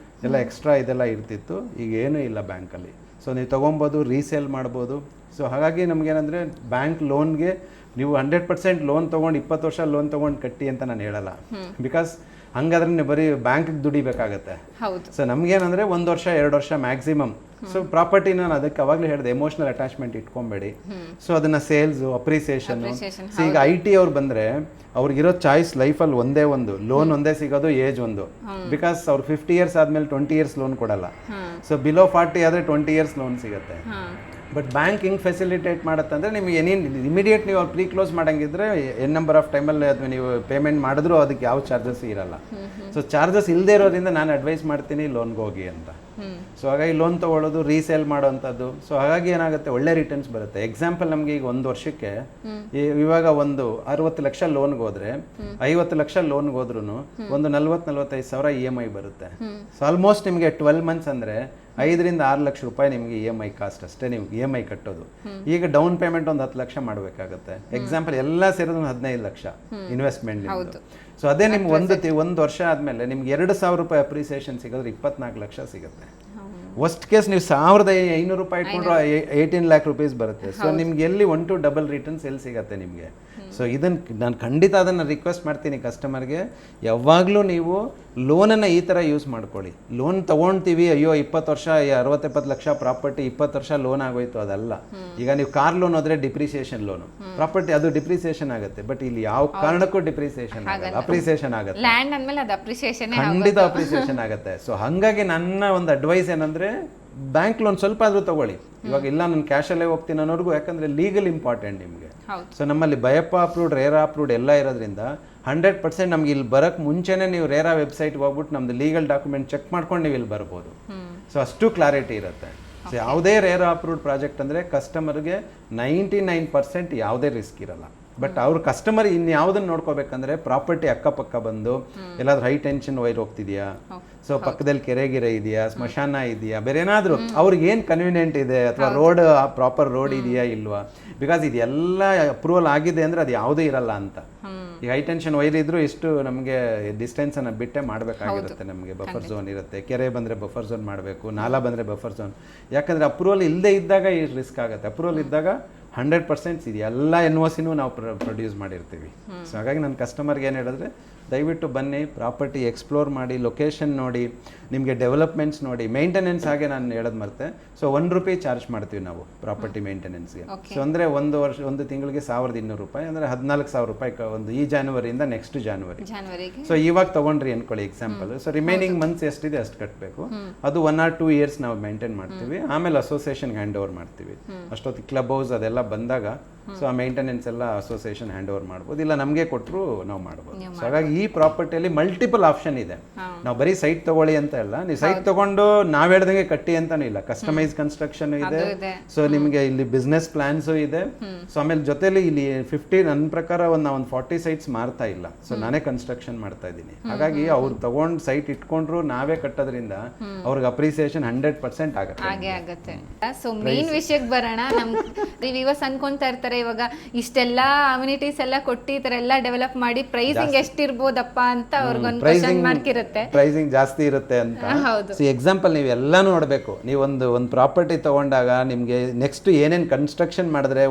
ಎಲ್ಲ ಎಕ್ಸ್ಟ್ರಾ ಇದೆಲ್ಲ ಇರ್ತಿತ್ತು, ಈಗ ಏನೂ ಇಲ್ಲ ಬ್ಯಾಂಕಲ್ಲಿ. ಸೊ ನೀವು ತೊಗೊಬೋದು, ರೀಸೇಲ್ ಮಾಡ್ಬೋದು. ಸೊ ಹಾಗಾಗಿ ನಮಗೇನಂದರೆ ಬ್ಯಾಂಕ್ ಲೋನ್ಗೆ ನೀವು 100% ಲೋನ್ ತೊಗೊಂಡು 20 ವರ್ಷ ಲೋನ್ ತೊಗೊಂಡು ಕಟ್ಟಿ ಅಂತ ನಾನು ಹೇಳಲ್ಲ. ಬಿಕಾಸ್ ಹಂಗಾದ್ರೆ ನೀವು ಬರೀ ಬ್ಯಾಂಕಿಗೆ ದುಡಿಬೇಕಾಗತ್ತೆ. ಸೊ ನಮ್ಗೇನಂದರೆ 1 ವರ್ಷ 2 ವರ್ಷ ಮ್ಯಾಕ್ಸಿಮಮ್. ಸೊ ಪ್ರಾಪರ್ಟಿ ನಾನು ಅದಕ್ಕೆ ಅವಾಗಲೇ ಹೇಳಿದೆ, ಎಮೋಷನಲ್ ಅಟ್ಯಾಚ್ಮೆಂಟ್ ಇಟ್ಕೊಬೇಡಿ. ಸೊ ಅದನ್ನು ಸೇಲ್ಸು, ಅಪ್ರಿಸಿಯೇಷನ್. ಸೊ ಈಗ IT ಅವ್ರು ಬಂದರೆ ಅವ್ರಿಗಿರೋ ಚಾಯ್ಸ್ ಲೈಫಲ್ಲಿ ಒಂದು ಲೋನ್ ಒಂದೇ ಸಿಗೋದು, ಏಜ್ ಒಂದು. ಬಿಕಾಸ್ ಅವ್ರು 50 ಇಯರ್ಸ್ ಆದಮೇಲೆ 20 ಇಯರ್ಸ್ ಲೋನ್ ಕೊಡಲ್ಲ. ಸೊ ಬಿಲೋ 40 ಆದರೆ 20 ಇಯರ್ಸ್ ಲೋನ್ ಸಿಗುತ್ತೆ. ಬಟ್ ಬ್ಯಾಂಕ್ ಹಿಂಗೆ ಫೆಸಿಲಿಟೇಟ್ ಮಾಡುತ್ತಂದರೆ ನಿಮಗೆ ಇಮಿಡಿಯೇಟ್ ನೀವು ಅವ್ರು ಪ್ರೀ ಕ್ಲೋಸ್ ಮಾಡಂಗಿದ್ರೆ ನಂಬರ್ ಆಫ್ ಟೈಮಲ್ಲಿ ಅದು ನೀವು ಪೇಮೆಂಟ್ ಮಾಡಿದ್ರೂ ಅದಕ್ಕೆ ಯಾವ ಚಾರ್ಜಸ್ ಇರಲ್ಲ. ಸೊ ಚಾರ್ಜಸ್ ಇಲ್ಲದೆ ಇರೋದ್ರಿಂದ ನಾನು ಅಡ್ವೈಸ್ ಮಾಡ್ತೀನಿ ಲೋನ್ಗೆ ಹೋಗಿ ಅಂತ. ಸೊ ಹಾಗಾಗಿ ಲೋನ್ ತೊಗೊಳ್ಳೋದು, ರೀಸೇಲ್ ಮಾಡೋವಂಥದ್ದು. ಸೊ ಹಾಗಾಗಿ ಏನಾಗುತ್ತೆ, ಒಳ್ಳೆ ರಿಟರ್ನ್ಸ್ ಬರುತ್ತೆ. ಎಕ್ಸಾಂಪಲ್ ನಮಗೆ ಈಗ 1 ವರ್ಷಕ್ಕೆ ಇವಾಗ ಒಂದು 60 ಲಕ್ಷ ಲೋನ್ಗೆ ಹೋದ್ರೆ 50 ಲಕ್ಷ ಲೋನ್ಗೆ ಹೋದ್ರೂ ಒಂದು 40-45 ಸಾವಿರ EMI ಬರುತ್ತೆ. ಸೊ ಆಲ್ಮೋಸ್ಟ್ ನಿಮಗೆ 12 ಮಂತ್ಸ್ ಅಂದರೆ 5 ರಿಂದ 6 ಲಕ್ಷ ರೂಪಾಯಿ ನಿಮಗೆ EMI ಕಾಸ್ಟ್ ಅಷ್ಟೇ, ನಿಮ್ಗೆ EMI ಕಟ್ಟೋದು. ಈಗ ಡೌನ್ ಪೇಮೆಂಟ್ ಒಂದು 10 ಲಕ್ಷ ಮಾಡಬೇಕಾಗುತ್ತೆ. ಎಕ್ಸಾಂಪಲ್ ಎಲ್ಲ ಸೇರಿದ್ರು 15 ಲಕ್ಷ ಇನ್ವೆಸ್ಟ್ಮೆಂಟ್. ಸೊ ಅದೇ ನಿಮ್ಗೆ ಒಂದು ವರ್ಷ ಆದಮೇಲೆ ನಿಮ್ಗೆ 2,000 ರೂಪಾಯಿ ಅಪ್ರಿಸಿಯೇಷನ್ ಸಿಗೋದ್ರೆ 24 ಲಕ್ಷ ಸಿಗುತ್ತೆ. ವರ್ಸ್ಟ್ ಕೇಸ್ ನೀವು 1,500 ರೂಪಾಯಿ ಇಟ್ಕೊಂಡ್ರೆ 18 ಲ್ಯಾಕ್ ರುಪೀಸ್ ಬರುತ್ತೆ. ಸೊ ನಿಮ್ಗೆ ಎಲ್ಲಿ 1 to ಡಬಲ್ ರಿಟರ್ನ್ಸ್ ಎಲ್ಲಿ ಸಿಗುತ್ತೆ ನಿಮಗೆ. ಸೊ ಇದನ್ನು ನಾನು ಖಂಡಿತ ಅದನ್ನು ರಿಕ್ವೆಸ್ಟ್ ಮಾಡ್ತೀನಿ ಕಸ್ಟಮರ್ಗೆ, ಯಾವಾಗಲೂ ನೀವು ಲೋನನ್ನು ಈ ಥರ ಯೂಸ್ ಮಾಡ್ಕೊಳ್ಳಿ. ಲೋನ್ ತೊಗೊಳ್ತೀವಿ, ಅಯ್ಯೋ 20 ವರ್ಷ 60-70 ಲಕ್ಷ ಪ್ರಾಪರ್ಟಿ 20 ವರ್ಷ ಲೋನ್ ಆಗೋಯ್ತು, ಅದಲ್ಲ. ಈಗ ನೀವು ಕಾರ್ ಲೋನ್ ಹೋದ್ರೆ ಡಿಪ್ರಿಸಿಯೇಷನ್ ಲೋನು, ಪ್ರಾಪರ್ಟಿ ಅದು ಡಿಪ್ರಿಸಿಯೇಷನ್ ಆಗುತ್ತೆ. ಬಟ್ ಇಲ್ಲಿ ಯಾವ ಕಾರಣಕ್ಕೂ ಡಿಪ್ರಿಸಿಯೇಷನ್ ಆಗಲ್ಲ, ಅಪ್ರಿಸಿಯೇಷನ್ ಆಗುತ್ತೆ. ಖಂಡಿತ ಅಪ್ರಿಸಿಯೇಷನ್ ಆಗುತ್ತೆ. ಸೊ ಹಾಗಾಗಿ ನನ್ನ ಒಂದು ಅಡ್ವೈಸ್ ಏನಂದರೆ, ಬ್ಯಾಂಕ್ ಲೋನ್ ಸ್ವಲ್ಪ ಆದರೂ ತಗೊಳ್ಳಿ. ಇವಾಗ ಇಲ್ಲ ನಾನು ಕ್ಯಾಶಲ್ಲೇ ಹೋಗ್ತೀನಿ ಅನ್ನೋರ್ಗು, ಯಾಕಂದರೆ ಲೀಗಲ್ ಇಂಪಾರ್ಟೆಂಟ್ ನಿಮಗೆ. ಸೊ ನಮ್ಮಲ್ಲಿ ಬಯಪ್ಪ ಅಪ್ರೂವ್ಡ್, ರೇರಾ ಅಪ್ರೂವ್ಡ್ ಎಲ್ಲ ಇರೋದ್ರಿಂದ 100% ನಮ್ಗೆ ಇಲ್ಲಿ ಬರೋಕ್ಕೆ ಮುಂಚೆನೇ ನೀವು ರೇರಾ ವೆಬ್ಸೈಟ್ಗೆ ಹೋಗ್ಬಿಟ್ಟು ನಮ್ದು ಲೀಗಲ್ ಡಾಕ್ಯುಮೆಂಟ್ ಚೆಕ್ ಮಾಡ್ಕೊಂಡು ನೀವು ಇಲ್ಲಿ ಬರ್ಬೋದು. ಸೊ ಅಷ್ಟು ಕ್ಲಾರಿಟಿ ಇರುತ್ತೆ. ಸೊ ಯಾವುದೇ ರೇರಾ ಅಪ್ರೂವ್ಡ್ ಪ್ರಾಜೆಕ್ಟ್ ಅಂದರೆ ಕಸ್ಟಮರ್ಗೆ 99% ಯಾವುದೇ ರಿಸ್ಕ್ ಇರಲ್ಲ. ಬಟ್ ಅವ್ರ ಕಸ್ಟಮರ್ ಇನ್ಯಾವುದನ್ನು ನೋಡ್ಕೋಬೇಕಂದ್ರೆ ಪ್ರಾಪರ್ಟಿ ಅಕ್ಕಪಕ್ಕ ಬಂದು ಎಲ್ಲಾದ್ರೂ ಹೈ ಟೆನ್ಷನ್ ವೈರ್ ಹೋಗ್ತಿದ್ಯಾ, ಸೊ ಪಕ್ಕದಲ್ಲಿ ಕೆರೆಗಿರೆ ಇದೆಯಾ, ಸ್ಮಶಾನ ಇದೆಯಾ, ಬೇರೆ ಏನಾದರೂ ಅವ್ರಿಗೆ ಏನು ಕನ್ವೀನಿಯೆಂಟ್ ಇದೆ, ಅಥವಾ ರೋಡ್ ಪ್ರಾಪರ್ ರೋಡ್ ಇದೆಯಾ ಇಲ್ವಾ, ಬಿಕಾಸ್ ಇದೆಲ್ಲ ಅಪ್ರೂವಲ್ ಆಗಿದೆ ಅಂದರೆ ಅದು ಯಾವುದೂ ಇರಲ್ಲ ಅಂತ. ಈಗ ಹೈ ಟೆನ್ಷನ್ ವೈರ್ ಇದ್ರೂ ಇಷ್ಟು ನಮಗೆ ಡಿಸ್ಟೆನ್ಸನ್ನು ಬಿಟ್ಟೆ ಮಾಡಬೇಕಾಗಿರುತ್ತೆ. ನಮಗೆ ಬಫರ್ ಝೋನ್ ಇರುತ್ತೆ, ಕೆರೆ ಬಂದರೆ ಬಫರ್ ಝೋನ್ ಮಾಡಬೇಕು, ನಾಲಾ ಬಂದರೆ ಬಫರ್ ಝೋನ್. ಯಾಕಂದರೆ ಅಪ್ರೂವಲ್ ಇಲ್ಲದೆ ಇದ್ದಾಗ ಈ ರಿಸ್ಕ್ ಆಗುತ್ತೆ. ಅಪ್ರೂವಲ್ ಇದ್ದಾಗ 100% ಇದು ಎಲ್ಲ NOCನೂ ನಾವು ಪ್ರೊಡ್ಯೂಸ್ ಮಾಡಿರ್ತೀವಿ. ಸೊ ಹಾಗಾಗಿ ನನ್ನ ಕಸ್ಟಮರ್ಗೆ ಏನು ಹೇಳಿದ್ರೆ, ದಯವಿಟ್ಟು ಬನ್ನಿ, ಪ್ರಾಪರ್ಟಿ ಎಕ್ಸ್ಪ್ಲೋರ್ ಮಾಡಿ, ಲೊಕೇಶನ್ ನೋಡಿ, ನಿಮಗೆ ಡೆವಲಪ್ಮೆಂಟ್ಸ್ ನೋಡಿ, ಮೇಂಟೆನೆನ್ಸ್ ಹಾಗೆ ನಾನು ಹೇಳೋದು ಮರ್ತೆ. ಸೊ ₹1 ಚಾರ್ಜ್ ಮಾಡ್ತೀವಿ ನಾವು ಪ್ರಾಪರ್ಟಿ ಮೇಂಟೆನೆನ್ಸ್ಗೆ. ಸೊ ಅಂದರೆ ಒಂದು ತಿಂಗಳಿಗೆ ₹1200, ಅಂದರೆ ₹14,000 ಒಂದು ಈ ಜಾನ್ವರಿಯಿಂದ ನೆಕ್ಸ್ಟ್ ಜಾನ್ವರಿಗೆ. ಸೊ ಇವಾಗ ತೊಗೊಂಡ್ರಿ ಅನ್ಕೊಳ್ಳಿ ಎಕ್ಸಾಂಪಲ್. ಸೊ ರಿಮೈನಿಂಗ್ ಮಂತ್ಸ್ ಎಷ್ಟಿದೆ ಅಷ್ಟು ಕಟ್ಟಬೇಕು. ಅದು 1 or 2 years ನಾವು ಮೇಂಟೈನ್ ಮಾಡ್ತೀವಿ. ಆಮೇಲೆ ಅಸೋಸಿಯೇಷನ್ಗೆ ಹ್ಯಾಂಡ್ ಓವರ್ ಮಾಡ್ತೀವಿ. ಅಷ್ಟೊತ್ತಿಗೆ ಕ್ಲಬ್ ಹೌಸ್ ಅದೆಲ್ಲ ಬಂದಾಗ ಸೊ ಆ ಮೇಂಟೆನೆನ್ಸ್ ಎಲ್ಲ ಅಸೋಸಿಯೇಷನ್ ಹ್ಯಾಂಡ್ ಓವರ್ ಮಾಡ್ಬೋದು, ಇಲ್ಲ ನಮಗೆ ಕೊಟ್ಟರು ನಾವು ಮಾಡ್ಬೋದು. ಸೊ ಹಾಗಾಗಿ ಈ ಪ್ರಾಪರ್ಟಿಯಲ್ಲಿ ಮಲ್ಟಿಪಲ್ ಆಪ್ಷನ್ ಇದೆ. ನಾವು ಬರೀ ಸೈಟ್ ತಗೊಳ್ಳಿ ಅಂತ ಇಲ್ಲ, ನೀವು ಸೈಟ್ ತಗೊಂಡು ನಾವ್ ಹೇಳ್ದಂಗೆ ಕಟ್ಟಿ ಅಂತಾನು ಇಲ್ಲ. ಕಸ್ಟಮೈಸ್ ಕನ್ಸ್ಟ್ರಕ್ಷನ್ ಇದೆ. ಸೊ ನಿಮಗೆ ಇಲ್ಲಿ ಬಿಸ್ನೆಸ್ ಪ್ಲಾನ್ಸು ಇದೆ. ಸೊ ಆಮೇಲೆ ಜೊತೆಲಿ ಇಲ್ಲಿ 50 ನನ್ನ ಪ್ರಕಾರ ಒಂದು 40 ಸೈಟ್ಸ್ ಮಾರ್ತಾ ಇಲ್ಲ. ಸೊ ನಾನೇ ಕನ್ಸ್ಟ್ರಕ್ಷನ್ ಮಾಡ್ತಾ ಇದ್ದೀನಿ. ಹಾಗಾಗಿ ಅವ್ರು ತಗೊಂಡು ಸೈಟ್ ಇಟ್ಕೊಂಡ್ರು ನಾವೇ ಕಟ್ಟೋದ್ರಿಂದ ಅವ್ರಿಗೆ ಅಪ್ರಿಸಿಯೇಷನ್ 100% ಆಗುತ್ತೆ. ಸೊ ಮೇನ್ ವಿಷಯಕ್ಕೆ ಬರೋಣ. ನಮ್ ರಿವ್ಯೂವರ್ಸ್ ಅನ್ಕೊಂತಾ ಇರ್ತಾರೆ, ಇವಾಗ ಇಷ್ಟೆಲ್ಲ ಅಮ್ಯುನಿಟೀಸ್ ಎಲ್ಲ ಕೊಟ್ಟು ಈ ತರ ಎಲ್ಲ ಡೆವಲಪ್ ಮಾಡಿ ಪ್ರೈಸಿಂಗ್ ಎಷ್ಟಿರ್ಬೋದಪ್ಪ ಅಂತ ಅವ್ರಿಗೊಂದು ಕ್ವೆಶ್ಚನ್ ಮಾರ್ಕ್ ಇರುತ್ತೆ. ಪ್ರೈಸಿಂಗ್ ಜಾಸ್ತಿ ಇರುತ್ತೆ ಅಂತ. ಎಕ್ಸಾಂಪಲ್ ನೀವು ಎಲ್ಲ ನೋಡಬೇಕು. ನೀವು ಒಂದು ಪ್ರಾಪರ್ಟಿ ತಗೊಂಡಾಗ ನಿಮಗೆ ನೆಕ್ಸ್ಟ್ ಏನೇನು ಕನ್ಸ್ಟ್ರಕ್ಷನ್ ಮಾಡಿದ್ರೆ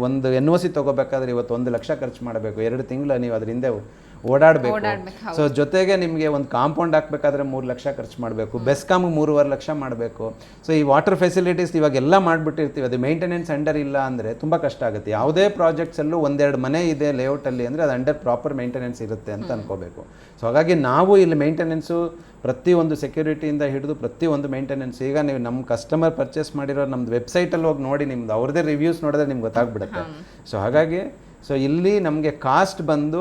ಒಂದು NOC ತಗೋಬೇಕಾದ್ರೆ ಇವತ್ತು 1 ಲಕ್ಷ ಖರ್ಚು ಮಾಡಬೇಕು. 2 ತಿಂಗಳು ನೀವು ಅದ್ರ ಹಿಂದೆ ಓಡಾಡಬೇಕು. ಸೊ ಜೊತೆಗೆ ನಿಮಗೆ ಒಂದು ಕಾಂಪೌಂಡ್ ಹಾಕ್ಬೇಕಾದ್ರೆ 3 ಲಕ್ಷ ಖರ್ಚು ಮಾಡಬೇಕು. ಬೆಸ್ಕಾಮ್ಗೆ 3.5 ಲಕ್ಷ ಮಾಡಬೇಕು. ಸೊ ಈ ವಾಟರ್ ಫೆಸಿಲಿಟೀಸ್ ಇವಾಗೆಲ್ಲ ಮಾಡಿಬಿಟ್ಟಿರ್ತೀವಿ. ಅದು ಮೇಂಟೆನೆನ್ಸ್ ಅಂಡರ್ ಇಲ್ಲ ಅಂದರೆ ತುಂಬ ಕಷ್ಟ ಆಗುತ್ತೆ. ಯಾವುದೇ ಪ್ರಾಜೆಕ್ಟ್ಸಲ್ಲೂ 1-2 ಮನೆ ಇದೆ ಲೇಔಟಲ್ಲಿ ಅಂದರೆ ಅದು ಅಂಡರ್ ಪ್ರಾಪರ್ ಮೇಂಟೆನೆನ್ಸ್ ಇರುತ್ತೆ ಅಂತ ಅನ್ಕೋಬೇಕು. ಸೊ ಹಾಗಾಗಿ ನಾವು ಇಲ್ಲಿ ಮೇಂಟೆನೆನ್ಸು ಪ್ರತಿಯೊಂದು ಸೆಕ್ಯೂರಿಟಿಯಿಂದ ಹಿಡಿದು ಪ್ರತಿಯೊಂದು ಮೇಂಟೆನೆನ್ಸ್. ಈಗ ನೀವು ನಮ್ಮ ಕಸ್ಟಮರ್ ಪರ್ಚೇಸ್ ಮಾಡಿರೋ ನಮ್ದು ವೆಬ್ಸೈಟಲ್ಲಿ ಹೋಗಿ ನೋಡಿ, ನಿಮ್ದು ಅವ್ರದ್ದೇ ರಿವ್ಯೂಸ್ ನೋಡಿದ್ರೆ ನಿಮ್ಗೆ ಗೊತ್ತಾಗ್ಬಿಡುತ್ತೆ. ಸೊ ಹಾಗಾಗಿ ಇಲ್ಲಿ ನಮಗೆ ಕಾಸ್ಟ್ ಬಂದು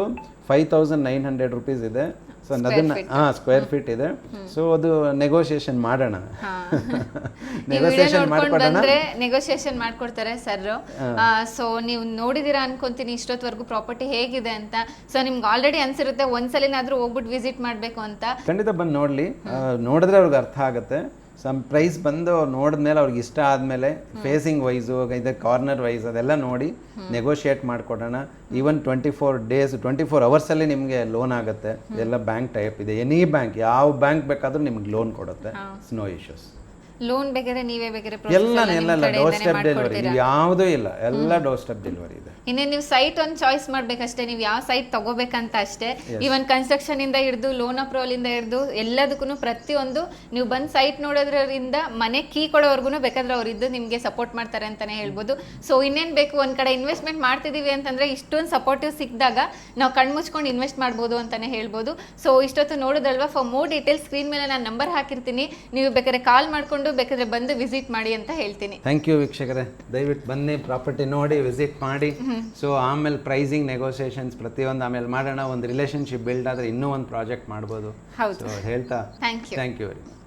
₹5,900 ಇದೆ. ಸೊ ಅದನ್ನ ಸ್ಕ್ವೇರ್ ಫೀಟ್ ಇದೆ. ಸೊ ಅದು ನೆಗೋಷಿಯೇಷನ್ ಮಾಡೋಣ. ನೆಗೋಷಿಯೇಷನ್ ಮಾಡ್ಕೊಡ್ತಾರೆ ಸರ್. ಸೊ ನೀವು ನೋಡಿದೀರಾ ಅನ್ಕೊಂತೀನಿ ಇಷ್ಟೊತ್ತವರೆಗೂ ಪ್ರಾಪರ್ಟಿ ಹೇಗಿದೆ ಅಂತ. ಸೊ ನಿಮ್ಗೆ ಆಲ್ರೆಡಿ ಅನ್ಸಿರುತ್ತೆ ಒಂದ್ಸಲಿನಾದ್ರೂ ಹೋಗ್ಬಿಟ್ಟು ವಿಸಿಟ್ ಮಾಡ್ಬೇಕು ಅಂತ. ಖಂಡಿತ ಬಂದು ನೋಡ್ಲಿ, ನೋಡಿದ್ರೆ ಅವ್ರಿಗೆ ಅರ್ಥ ಆಗುತ್ತೆ. ಸಮ್ ಪ್ರೈಸ್ ಬಂದು ನೋಡಿದ್ಮೇಲೆ ಅವ್ರಿಗೆ ಇಷ್ಟ ಆದಮೇಲೆ ಫೇಸಿಂಗ್ ವೈಸು ಇದೆ, ಕಾರ್ನರ್ ವೈಸ್ ಅದೆಲ್ಲ ನೋಡಿ ನೆಗೋಷಿಯೇಟ್ ಮಾಡಿಕೊಡೋಣ. ಈವನ್ 24 ಅವರ್ಸಲ್ಲಿ ನಿಮಗೆ ಲೋನ್ ಆಗುತ್ತೆ. ಎಲ್ಲ ಬ್ಯಾಂಕ್ ಟೈಪ್ ಇದೆ. ಎನಿ ಬ್ಯಾಂಕ್, ಯಾವ ಬ್ಯಾಂಕ್ ಬೇಕಾದ್ರೂ ನಿಮ್ಗೆ ಲೋನ್ ಕೊಡುತ್ತೆ. No issues. ಲೋನ್ ಬೇಕಾದ್ರೆ ನೀವೇ ಬೇಕಾದ್ರೆ ಎಲ್ಲ ಡೋರ್ ಸ್ಟೆಪ್ ಡೆಲಿವರಿ, ಯಾವುದೂ ಇಲ್ಲ, ಎಲ್ಲ ಡೋರ್ ಸ್ಟೆಪ್ ಡೆಲಿವರಿ ಇದೆ. ಇನ್ನೇನು ನೀವು ಸೈಟ್ ಒಂದು ಚಾಯ್ಸ್ ಮಾಡ್ಬೇಕಷ್ಟೇ, ನೀವು ಯಾವ ಸೈಟ್ ತಗೋಬೇಕಂತ ಅಷ್ಟೇ. ಈವನ್ ಕನ್ಸ್ಟ್ರಕ್ಷನ್ ಇಂದ ಹಿಡಿದು ಲೋನ್ ಅಪ್ರೂವಲ್ ಇಂದ ಹಿಡಿದು ಎಲ್ಲದಕ್ಕೂ ಪ್ರತಿಯೊಂದು ನೀವು ಬಂದು ಸೈಟ್ ನೋಡೋದ್ರಿಂದ ಮನೆ ಕೀ ಕೊಡೋವರೆಗೂ ಬೇಕಾದ್ರೆ ಅವ್ರು ಇದ್ದು ನಿಮಗೆ ಸಪೋರ್ಟ್ ಮಾಡ್ತಾರೆ ಅಂತಾನೆ ಹೇಳ್ಬೋದು. ಸೊ ಇನ್ನೇನು ಬೇಕು, ಒಂದ್ ಕಡೆ ಇನ್ವೆಸ್ಟ್ಮೆಂಟ್ ಮಾಡ್ತಿದೀವಿ ಅಂತಂದ್ರೆ ಇಷ್ಟೊಂದು ಸಪೋರ್ಟಿವ್ ಸಿಕ್ಕಿದಾಗ ನಾವು ಕಣ್ಮುಚ್ಕೊಂಡು ಇನ್ವೆಸ್ಟ್ ಮಾಡ್ಬೋದು ಅಂತಾನೆ ಹೇಳ್ಬೋದು. ಸೊ ಇಷ್ಟೊತ್ತು ನೋಡಿದ್ರಲ್ವಾ, ಫಾರ್ ಮೋರ್ ಡೀಟೇಲ್ಸ್ ಸ್ಕ್ರೀನ್ ಮೇಲೆ ನಾನು ನಂಬರ್ ಹಾಕಿರ್ತೀನಿ, ನೀವು ಬೇಕಾದ್ರೆ ಕಾಲ್ ಮಾಡ್ಕೊಂಡು ಬೇಕಾದ್ರೆ ಬಂದು ವಿಸಿಟ್ ಮಾಡಿ ಅಂತ ಹೇಳ್ತೀನಿ. ಥ್ಯಾಂಕ್ ಯು ವೀಕ್ಷಕರೇ, ದಯವಿಟ್ಟು ಬನ್ನಿ, ಪ್ರಾಪರ್ಟಿ ನೋಡಿ ವಿಸಿಟ್ ಮಾಡಿ. ಸೊ ಆಮೇಲೆ ಪ್ರೈಸಿಂಗ್ ನೆಗೋಸಿಯೇಷನ್ಸ್ ಪ್ರತಿಯೊಂದು ಆಮೇಲೆ ಮಾಡೋಣ. ಒಂದು ರಿಲೇಶನ್ಶಿಪ್ ಬಿಲ್ಡ್ ಆದರೆ ಇನ್ನೂ ಒಂದು ಪ್ರಾಜೆಕ್ಟ್ ಮಾಡ್ಬೋದು. ಹೌದು ಹೇಳ್ತಾ thank you. Thank you very much.